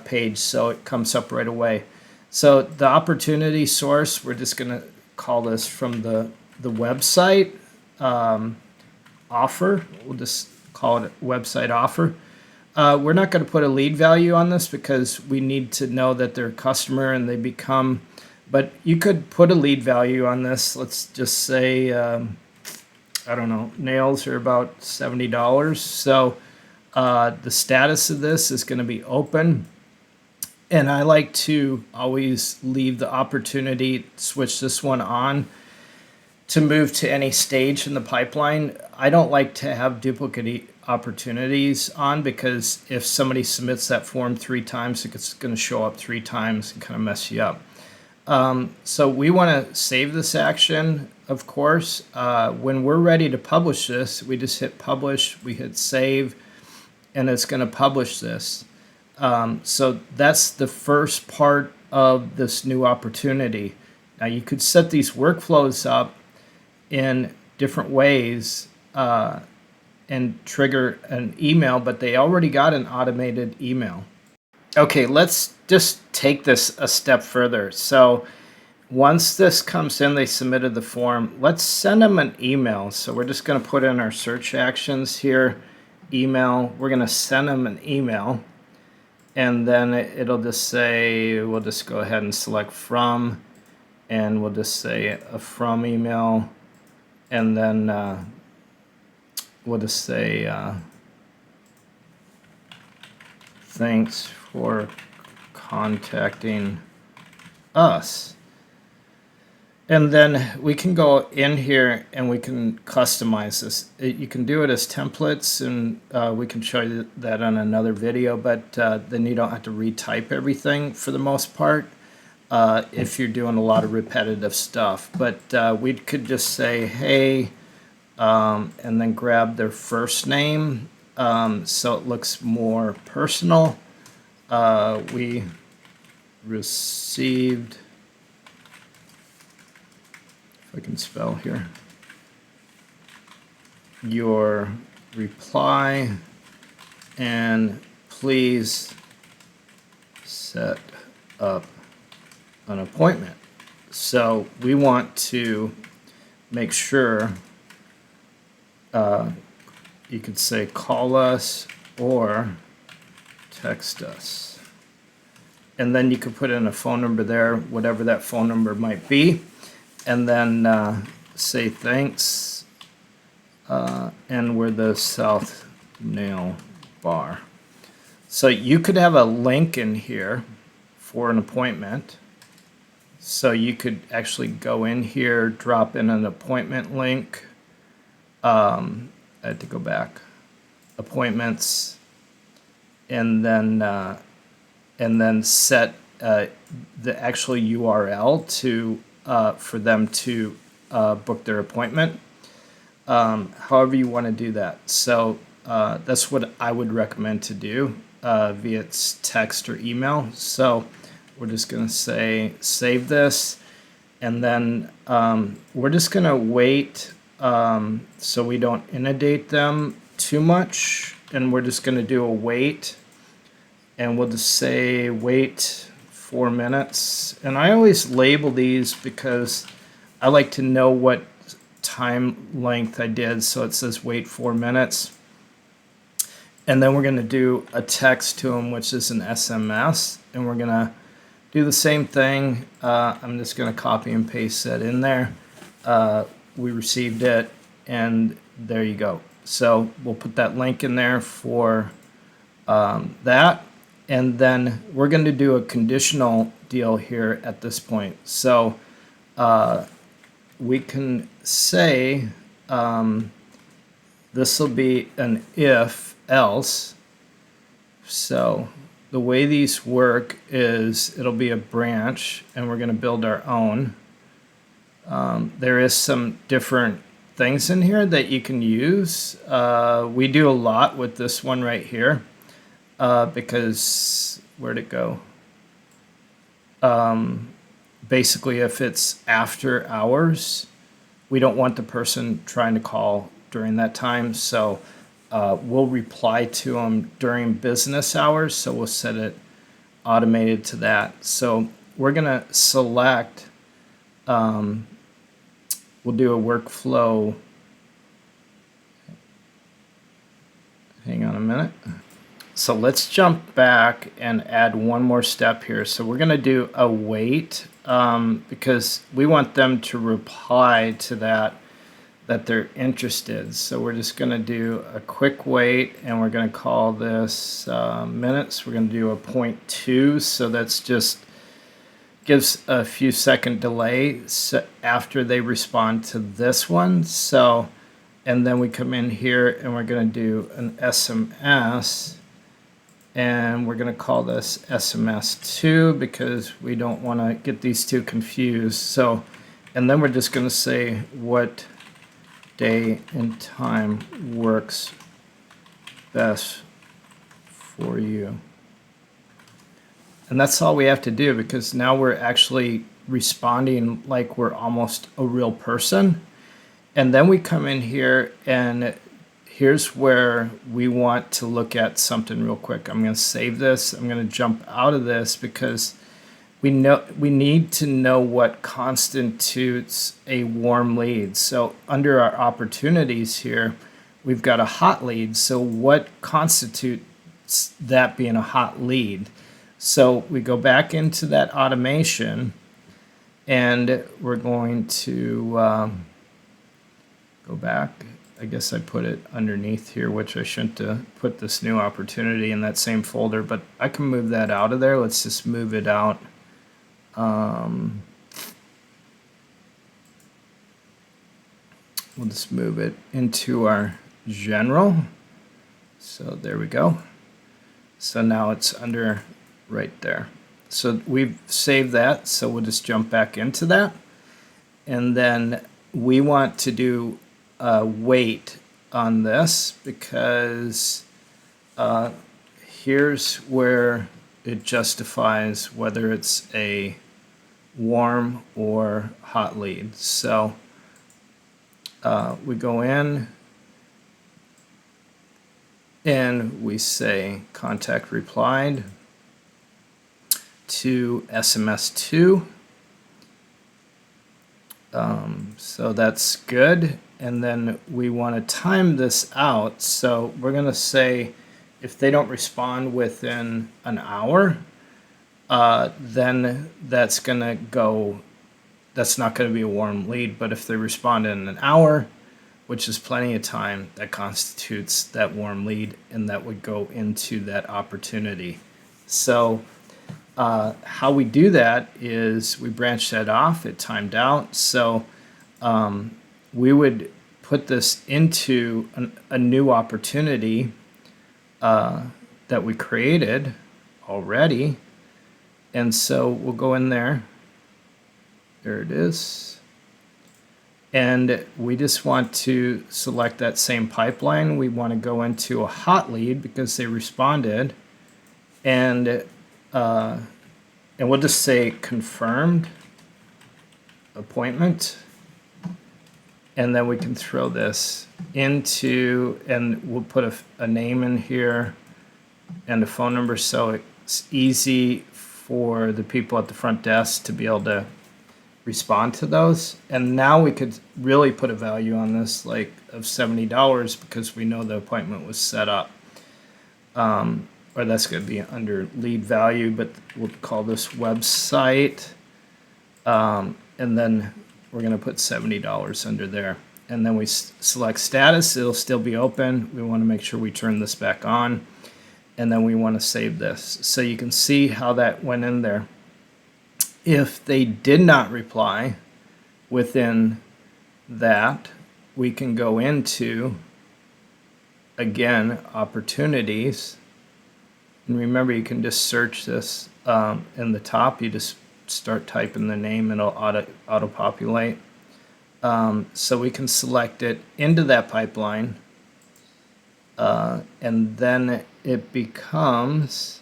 page, so it comes up right away. So the opportunity source, we're just going to call this from the website offer. We'll just call it website offer. We're not going to put a lead value on this because we need to know that they're a customer and they become, but you could put a lead value on this. Let's just say, I don't know, nails are about $70. So the status of this is going to be open. And I like to always leave the opportunity, switch this one on to move to any stage in the pipeline. I don't like to have duplicate opportunities on, because if somebody submits that form 3 times, it's going to show up 3 times and kind of mess you up. So we want to save this action, of course. When we're ready to publish this, we just hit publish, we hit save, and it's going to publish this. So that's the first part of this new opportunity. Now you could set these workflows up in different ways and trigger an email, but they already got an automated email. Okay, let's just take this a step further. So once this comes in, they submitted the form, let's send them an email. So we're just going to put in our search actions here, email. We're going to send them an email. And then it'll just say, we'll just go ahead and select from, and we'll just say a from email. And then we'll just say thanks for contacting us. And then we can go in here and we can customize this. You can do it as templates, and we can show you that on another video, but then you don't have to retype everything for the most part if you're doing a lot of repetitive stuff. But we could just say, hey, and then grab their first name so it looks more personal. We received, if I can spell here, your reply, and please set up an appointment. So we want to make sure you could say call us or text us. And then you could put in a phone number there, whatever that phone number might be. And then say thanks. And we're the South Nail Bar. So you could have a link in here for an appointment. So you could actually go in here, drop in an appointment link. I had to go back. Appointments. And then set the actual URL to for them to book their appointment. However you want to do that. So that's what I would recommend to do via text or email. So we're just going to say save this, and then we're just going to wait so we don't inundate them too much, and we're just going to do a wait, and we'll just say wait 4 minutes. And I always label these because I like to know what time length I did, so it says wait 4 minutes. And then we're going to do a text to them, which is an SMS, and we're going to do the same thing. I'm just going to copy and paste that in there. We received it, and there you go. So we'll put that link in there for that. And then we're going to do a conditional deal here at this point. So we can say this will be an if else. So the way these work is it'll be a branch, and we're going to build our own. There is some different things in here that you can use. We do a lot with this one right here because where'd it go? Basically, if it's after hours, we don't want the person trying to call during that time. So we'll reply to them during business hours. So we'll set it automated to that. So we're going to select, we'll do a workflow. Hang on a minute. So let's jump back and add one more step here. So we're going to do a wait because we want them to reply to that they're interested. So we're just going to do a quick wait, and we're going to call this minutes. We're going to do a 0.2. So that's just gives a few second delay after they respond to this one. So, and then we come in here and we're going to do an SMS. And we're going to call this SMS2 because we don't want to get these two confused. So, and then we're just going to say what day and time works best for you. And that's all we have to do, because now we're actually responding like we're almost a real person. And then we come in here, and here's where we want to look at something real quick. I'm going to save this. I'm going to jump out of this because we need to know what constitutes a warm lead. So under our opportunities here, we've got a hot lead. So what constitutes that being a hot lead? So we go back into that automation, and we're going to go back. I guess I put it underneath here, which I shouldn't have put this new opportunity in that same folder, but I can move that out of there. Let's just move it out. We'll just move it into our general. So there we go. So now it's under right there. So we've saved that. So we'll just jump back into that. And then we want to do weight on this because here's where it justifies whether it's a warm or hot lead. So we go in and we say contact replied to SMS2. So that's good. And then we want to time this out. So we're going to say if they don't respond within an hour, then that's going to go, that's not going to be a warm lead. But if they respond in an hour, which is plenty of time, that constitutes that warm lead, and that would go into that opportunity. So how we do that is we branch that off, it timed out. So we would put this into a new opportunity that we created already. And so we'll go in there. There it is. And we just want to select that same pipeline. We want to go into a hot lead because they responded. And we'll just say confirmed appointment. And then we can throw this into, and we'll put a name in here and a phone number so it's easy for the people at the front desk to be able to respond to those. And now we could really put a value on this, like of $70, because we know the appointment was set up. Or that's going to be under lead value, but we'll call this website. And then we're going to put $70 under there. And then we select status. It'll still be open. We want to make sure we turn this back on. And then we want to save this. So you can see how that went in there. If they did not reply within that, we can go into, again, opportunities. And remember, you can just search this in the top. You just start typing the name and it'll auto-populate. So we can select it into that pipeline. And then it becomes,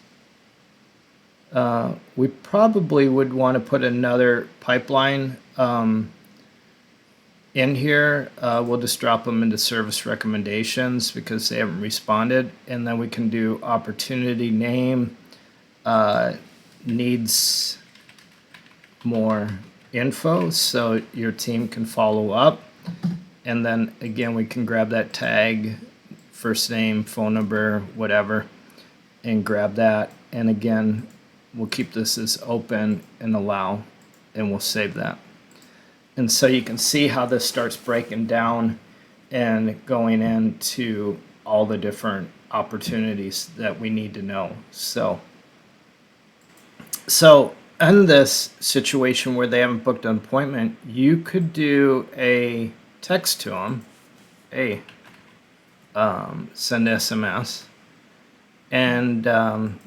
we probably would want to put another pipeline in here. We'll just drop them into service recommendations because they haven't responded. And then we can do opportunity name, needs more info so your team can follow up. And then again, we can grab that tag, first name, phone number, whatever, and grab that. And again, we'll keep this as open and allow, and we'll save that. And so you can see how this starts breaking down and going into all the different opportunities that we need to know. So in this situation where they haven't booked an appointment, you could do a text to them, hey, send SMS, and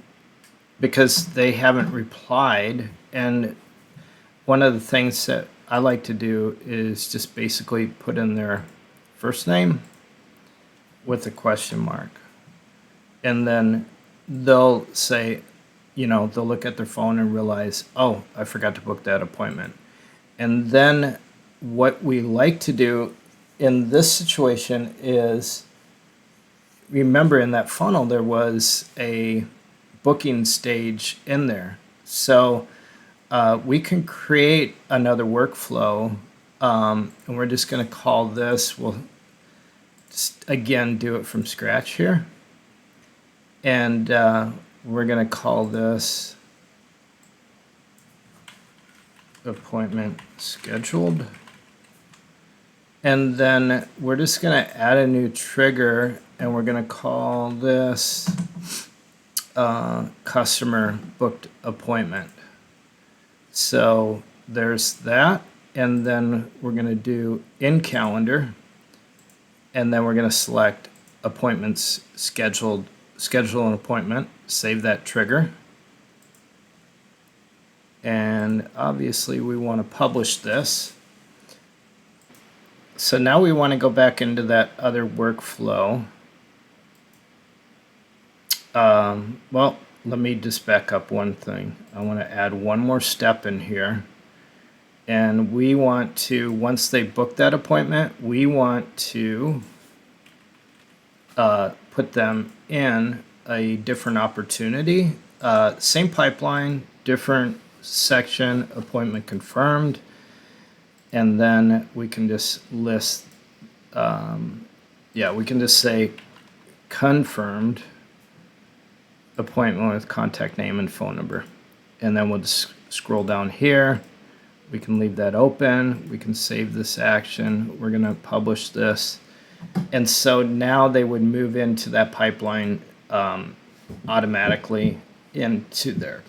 because they haven't replied. And one of the things that I like to do is just basically put in their first name with a question mark. And then they'll say, they'll look at their phone and realize, oh, I forgot to book that appointment. And then what we like to do in this situation is, remember in that funnel there was a booking stage in there. So we can create another workflow, and we're just going to call this, we'll just again do it from scratch here. And we're going to call this appointment scheduled. And then we're just going to add a new trigger, and we're going to call this customer booked appointment. So there's that. And then we're going to do in calendar. And then we're going to select appointments scheduled, schedule an appointment, save that trigger. And obviously we want to publish this. So now we want to go back into that other workflow. Well, let me just back up one thing. I want to add one more step in here. And we want to, once they book that appointment, we want to put them in a different opportunity. Same pipeline, different section, appointment confirmed. And then we can just list, we can just say confirmed appointment with contact name and phone number. And then we'll just scroll down here. We can leave that open. We can save this action. We're going to publish this. And so now they would move into that pipeline automatically into there.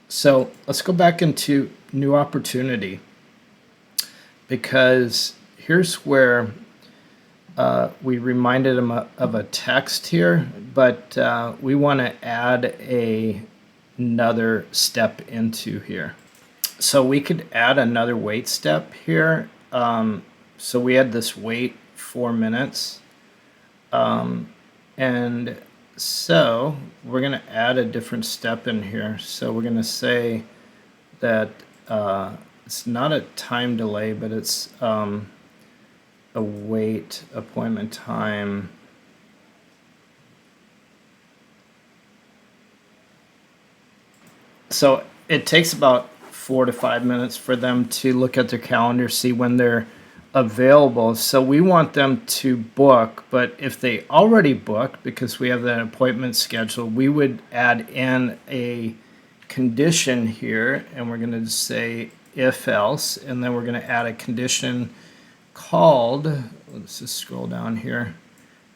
So let's go back into new opportunity, because here's where we reminded them of a text here, but we want to add another step into here. So we could add another wait step here. So we had this wait 4 minutes. And so we're going to add a different step in here. So we're going to say that it's not a time delay, but it's a wait appointment time. So it takes about 4 to 5 minutes for them to look at their calendar, see when they're available. So we want them to book, but if they already booked, because we have that appointment scheduled, we would add in a condition here, and we're going to say if else, and then we're going to add a condition called, let's just scroll down here,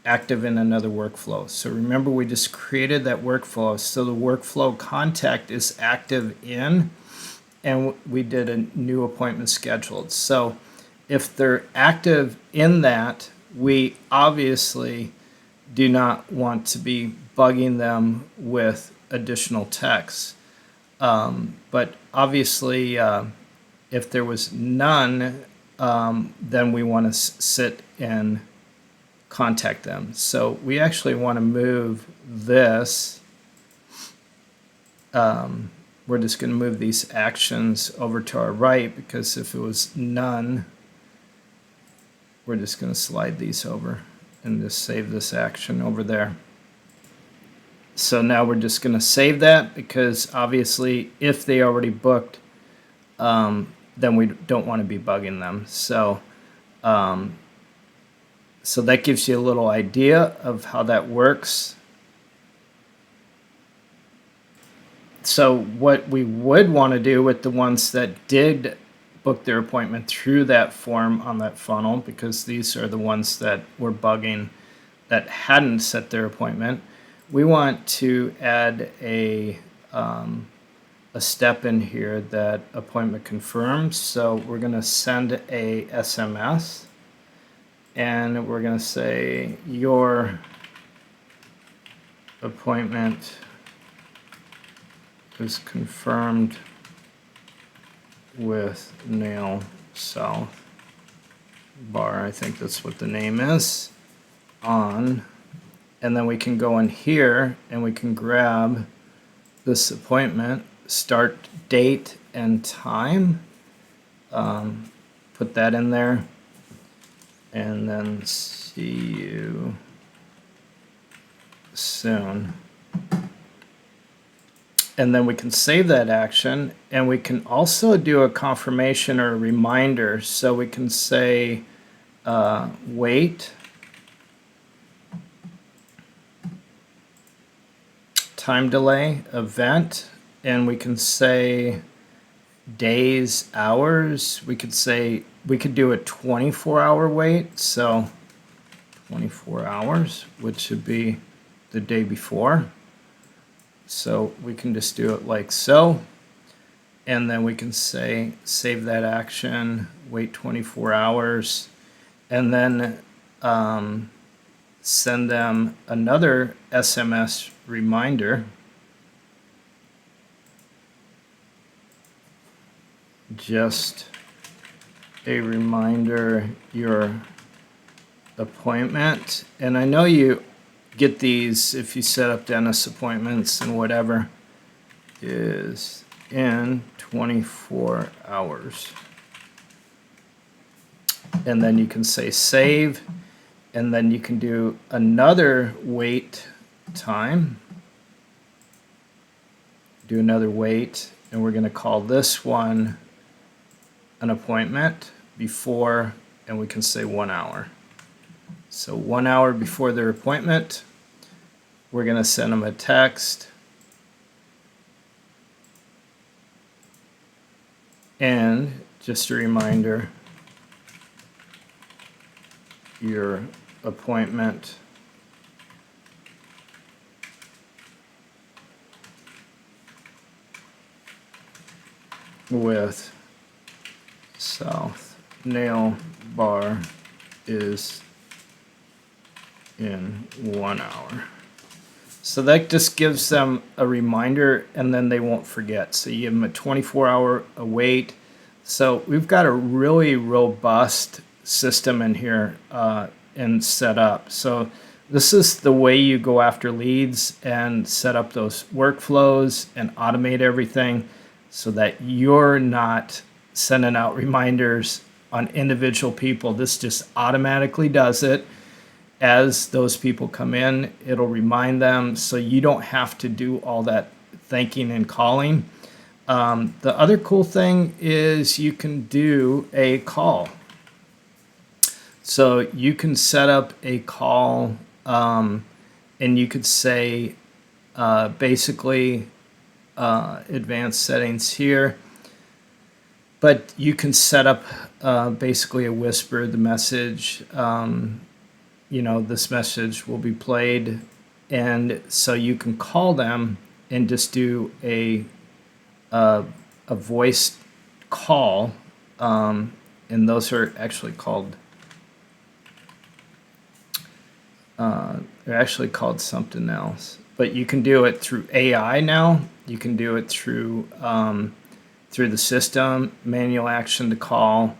active in another workflow. So remember, we just created that workflow. So the workflow contact is active in, and we did a new appointment scheduled. So if they're active in that, we obviously do not want to be bugging them with additional text. But obviously, if there was none, then we want to sit and contact them. So we actually want to move this. We're just going to move these actions over to our right, because if it was none, we're just going to slide these over and just save this action over there. So now we're just going to save that, because obviously if they already booked, then we don't want to be bugging them. So so that gives you a little idea of how that works. So what we would want to do with the ones that did book their appointment through that form on that funnel, because these are the ones that were bugging that hadn't set their appointment, we want to add a step in here that appointment confirms. So we're going to send a SMS, and we're going to say your appointment is confirmed with Nail South Bar, I think that's what the name is, on. And then we can go in here and we can grab this appointment, start date and time, put that in there, and then see you soon. And then we can save that action, and we can also do a confirmation or a reminder. So we can say wait, time delay, event, and we can say days, hours, we could say we could do a 24-hour wait. So 24 hours, which would be the day before. So we can just do it like so. And then we can say save that action, wait 24 hours, and then send them another SMS reminder. Just a reminder, your appointment. And I know you get these if you set up dentist appointments and whatever, is in 24 hours. And then you can say save, and then you can do another wait time. Do another wait, and we're going to call this one an appointment before, and we can say 1 hour. So 1 hour before their appointment, we're going to send them a text. And just a reminder, your appointment with South Nail Bar is in 1 hour. So that just gives them a reminder, and then they won't forget. So you give them a 24-hour wait. So we've got a really robust system in here and set up. So this is the way you go after leads and set up those workflows and automate everything so that you're not sending out reminders on individual people. This just automatically does it. As those people come in, it'll remind them, so you don't have to do all that thinking and calling. The other cool thing is you can do a call. So you can set up a call, and you could say basically advanced settings here. But you can set up basically a whisper, the message. This message will be played, and so you can call them and just do a voice call, and those are actually called something else. But you can do it through AI now. You can do it through the system, manual action to call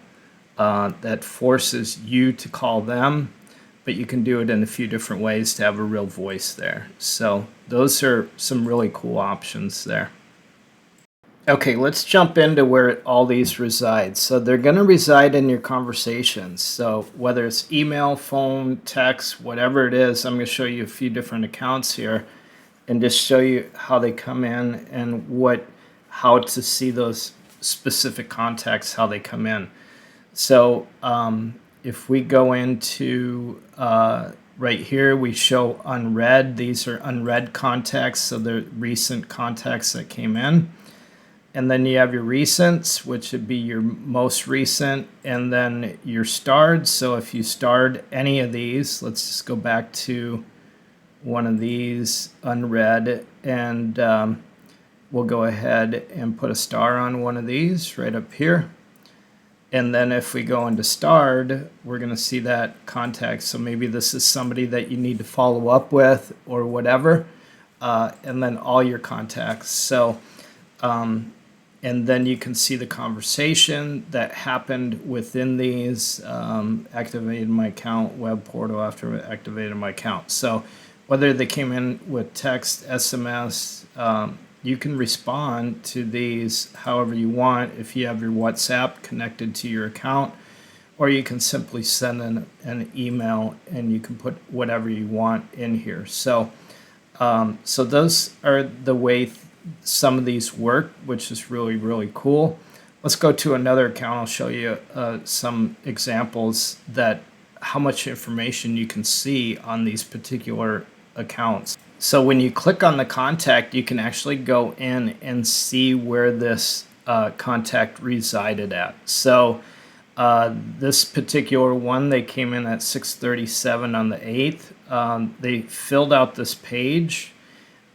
that forces you to call them. But you can do it in a few different ways to have a real voice there. So those are some really cool options there. Okay, let's jump into where all these reside. So they're going to reside in your conversations. So whether it's email, phone, text, whatever it is, I'm going to show you a few different accounts here and just show you how they come in and how to see those specific contacts, how they come in. So if we go into right here, we show unread. These are unread contacts, so they're recent contacts that came in. And then you have your recents, which would be your most recent, and then your starred. So if you starred any of these, let's just go back to one of these, unread, and we'll go ahead and put a star on one of these right up here. And then if we go into starred, we're going to see that contact. So maybe this is somebody that you need to follow up with or whatever, and then all your contacts. So, and then you can see the conversation that happened within these, activated my account, web portal after activated my account. So whether they came in with text, SMS, you can respond to these however you want if you have your WhatsApp connected to your account, or you can simply send an email and you can put whatever you want in here. So, so those are the way some of these work, which is really, really cool. Let's go to another account. I'll show you some examples that how much information you can see on these particular accounts. So when you click on the contact, you can actually go in and see where this contact resided at. So this particular one, they came in at 637 on the 8th. They filled out this page.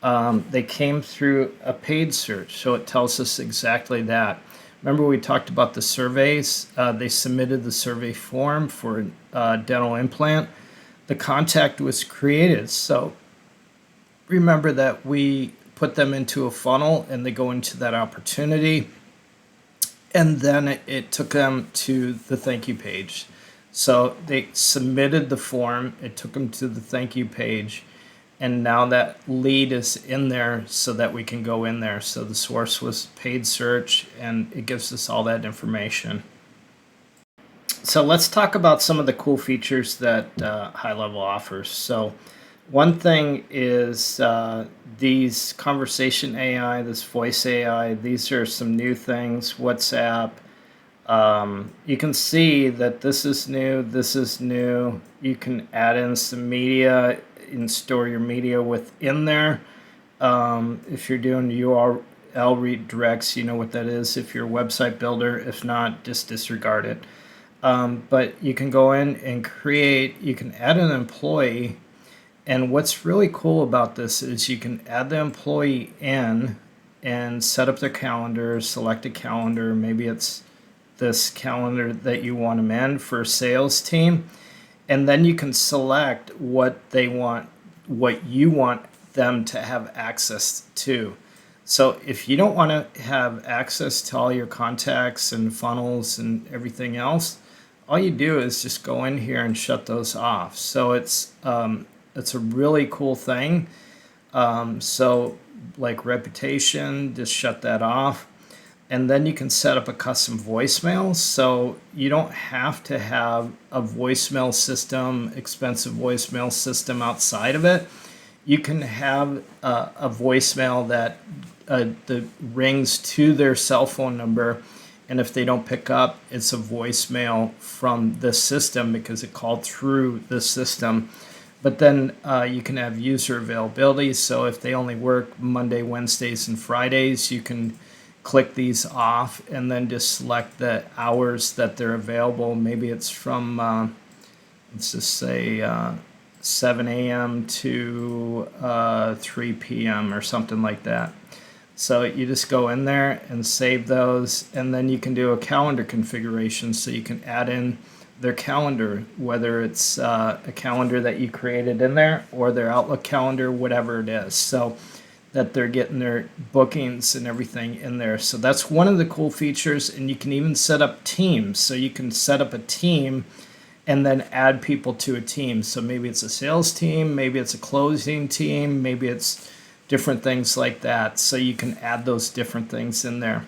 They came through a paid search, so it tells us exactly that. Remember we talked about the surveys? They submitted the survey form for dental implant. The contact was created, so remember that we put them into a funnel and they go into that opportunity, and then it took them to the thank you page. So they submitted the form, it took them to the thank you page, and now that lead is in there so that we can go in there. So the source was paid search, and it gives us all that information. So let's talk about some of the cool features that GoHighLevel offers. So one thing is these conversation AI, this voice AI. These are some new things. WhatsApp. You can see that this is new. This is new. You can add in some media and store your media within there. If you're doing URL redirects, you know what that is. If you're a website builder, if not, just disregard it. But you can go in and create. You can add an employee. And what's really cool about this is you can add the employee in and set up their calendar, select a calendar. Maybe it's this calendar that you want them in for a sales team. And then you can select what they want, what you want them to have access to. So if you don't want to have access to all your contacts and funnels and everything else, all you do is just go in here and shut those off. So it's a really cool thing. So like reputation, just shut that off. And then you can set up a custom voicemail. So you don't have to have a voicemail system, expensive voicemail system outside of it. You can have a voicemail that rings to their cell phone number. And if they don't pick up, it's a voicemail from the system because it called through the system. But then you can have user availability. So if they only work Monday, Wednesdays, and Fridays, you can click these off and then just select the hours that they're available. Maybe it's from, let's just say, 7 a.m. to 3 p.m. or something like that. So you just go in there and save those, and then you can do a calendar configuration. So you can add in their calendar, whether it's a calendar that you created in there or their Outlook calendar, whatever it is, so that they're getting their bookings and everything in there. So that's one of the cool features. And you can even set up teams. So you can set up a team and then add people to a team. So maybe it's a sales team, maybe it's a closing team, maybe it's different things like that. So you can add those different things in there.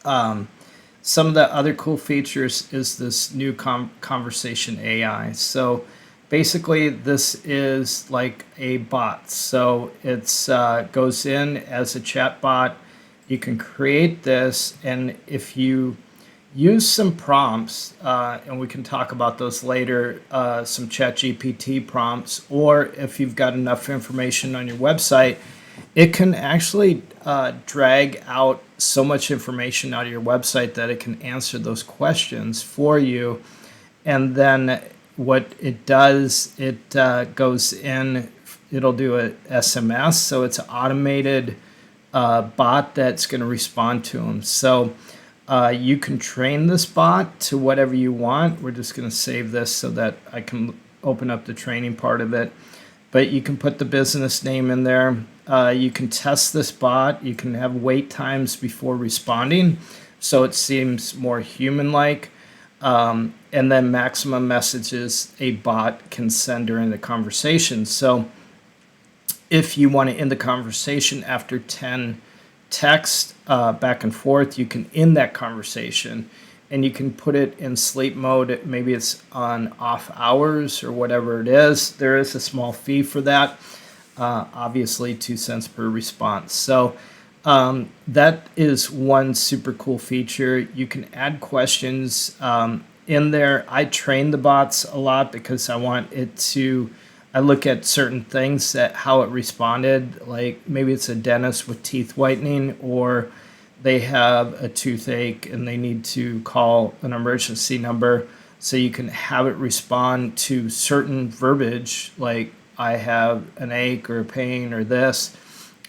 Some of the other cool features is this new conversation AI. So basically this is like a bot. So it's goes in as a chat bot. You can create this, and if you use some prompts, and we can talk about those later, some ChatGPT prompts, or if you've got enough information on your website, it can actually drag out so much information out of your website that it can answer those questions for you. And then what it does, it goes in, it'll do a SMS, so it's an automated bot that's going to respond to them. So you can train this bot to whatever you want. We're just going to save this so that I can open up the training part of it. But you can put the business name in there. You can test this bot. You can have wait times before responding, so it seems more human-like. And then maximum messages a bot can send during the conversation. So if you want to end the conversation after 10 texts back and forth, you can end that conversation, and you can put it in sleep mode. Maybe it's on off hours or whatever it is. There is a small fee for that, obviously 2 cents per response. So that is one super cool feature. You can add questions in there. I train the bots a lot because I want it to, I look at certain things, that how it responded, like maybe it's a dentist with teeth whitening, or they have a toothache and they need to call an emergency number, so you can have it respond to certain verbiage like I have an ache or a pain or this.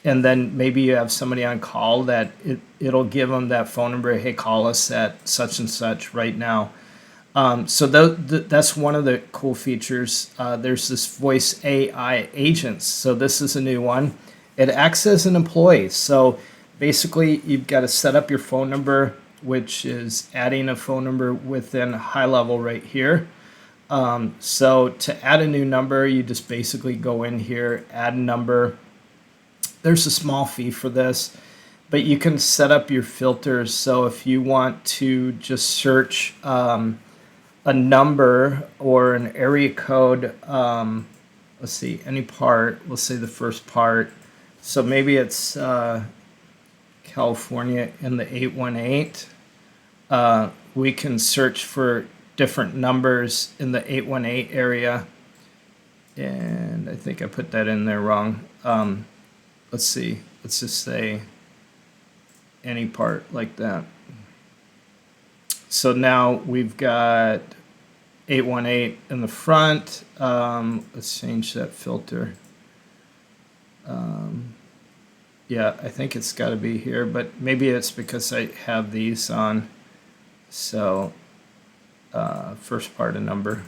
And then maybe you have somebody on call that it'll give them that phone number. Hey, call us at such and such right now. So that's one of the cool features. There's this voice AI agents. So this is a new one. It acts as an employee. So basically, you've got to set up your phone number, which is adding a phone number within GoHighLevel right here. So to add a new number, you just basically go in here, add a number. There's a small fee for this, but you can set up your filters. So if you want to just search a number or an area code, let's see, any part, let's say the first part. So maybe it's California in the 818. We can search for different numbers in the 818 area. And I think I put that in there wrong. Let's see, let's just say any part like that. So now we've got 818 in the front. Let's change that filter. Yeah, I think it's got to be here, but maybe it's because I have these on. So first part of number.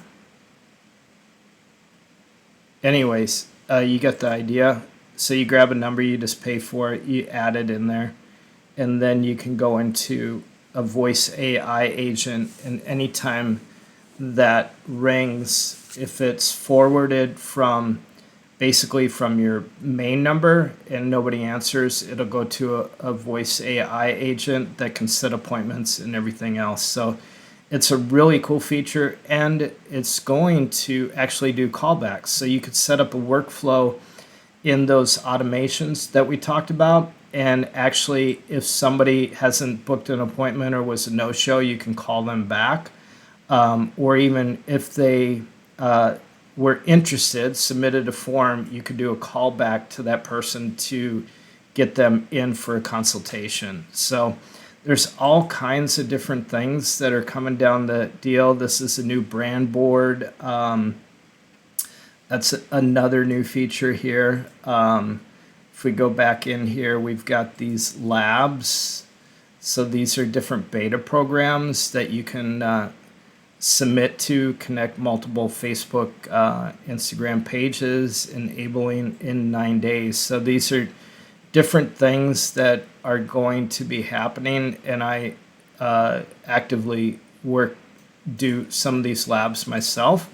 Anyways, you get the idea. So you grab a number, you just pay for it, you add it in there, and then you can go into a voice AI agent, and anytime that rings, if it's forwarded from basically from your main number and nobody answers, it'll go to a voice AI agent that can set appointments and everything else. So it's a really cool feature, and it's going to actually do callbacks. So you could set up a workflow in those automations that we talked about. And actually, if somebody hasn't booked an appointment or was a no-show, you can call them back. Or even if they were interested, submitted a form, you could do a callback to that person to get them in for a consultation. So there's all kinds of different things that are coming down the deal. This is a new brand board. That's another new feature here. If we go back in here, we've got these labs. So these are different beta programs that you can submit to connect multiple Facebook, Instagram pages, enabling in 9 days. So these are different things that are going to be happening, and I actively do some of these labs myself.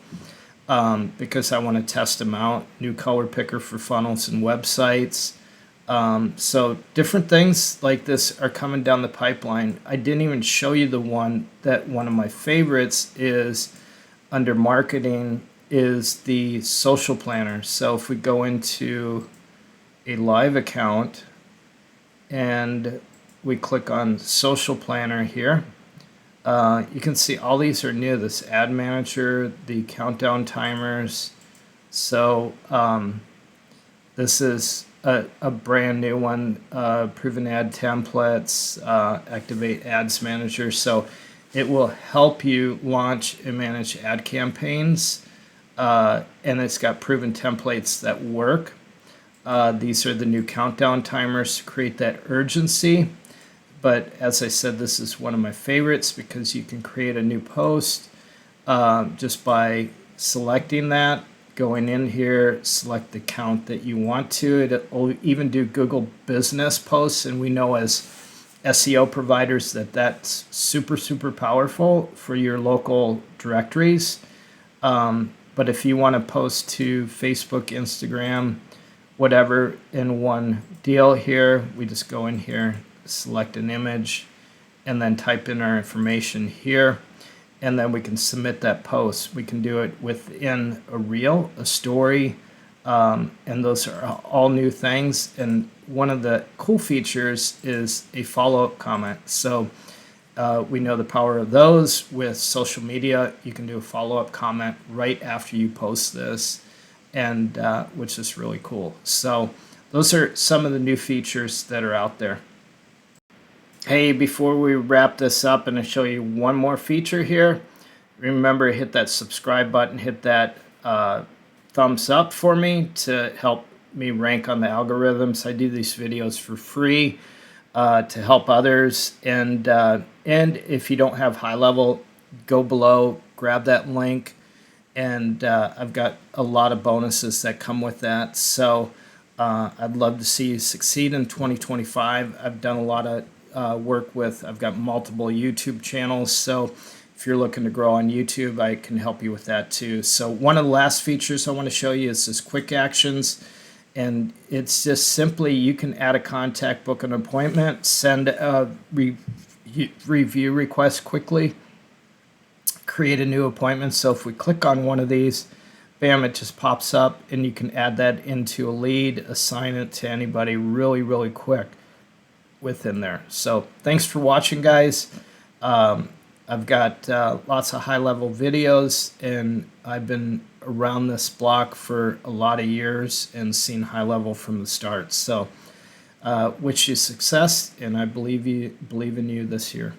Because I want to test them out. New color picker for funnels and websites. So different things like this are coming down the pipeline. I didn't even show you the one of my favorites is under marketing is the social planner. So if we go into a live account and we click on social planner here, you can see all these are new. This ad manager, the countdown timers. So this is a brand new one, proven ad templates, activate ads manager. So it will help you launch and manage ad campaigns. And it's got proven templates that work. These are the new countdown timers to create that urgency. But as I said, this is one of my favorites because you can create a new post just by selecting that, going in here, select the count that you want to. It'll even do Google Business posts, and we know as SEO providers that that's super, super powerful for your local directories. But if you want to post to Facebook, Instagram, whatever in one deal here, we just go in here, select an image, and then type in our information here, and then we can submit that post. We can do it within a reel, a story, and those are all new things. And one of the cool features is a follow-up comment. So we know the power of those with social media. You can do a follow-up comment right after you post this, and which is really cool. So those are some of the new features that are out there. Hey, before we wrap this up and I show you one more feature here, remember hit that subscribe button, hit that thumbs up for me to help me rank on the algorithms. I do these videos for free to help others, and if you don't have high level, go below, grab that link, and I've got a lot of bonuses that come with that. So I'd love to see you succeed in 2025. I've done a lot of work with, I've got multiple YouTube channels. So if you're looking to grow on YouTube, I can help you with that too. So one of the last features I want to show you is this quick actions. And it's just simply you can add a contact, book an appointment, send a review request quickly, create a new appointment. So if we click on one of these, bam, it just pops up, and you can add that into a lead, assign it to anybody really quick within there. So thanks for watching, guys. I've got lots of high level videos, and I've been around this block for a lot of years and seen high level from the start. So wish you success, and I believe in you this year.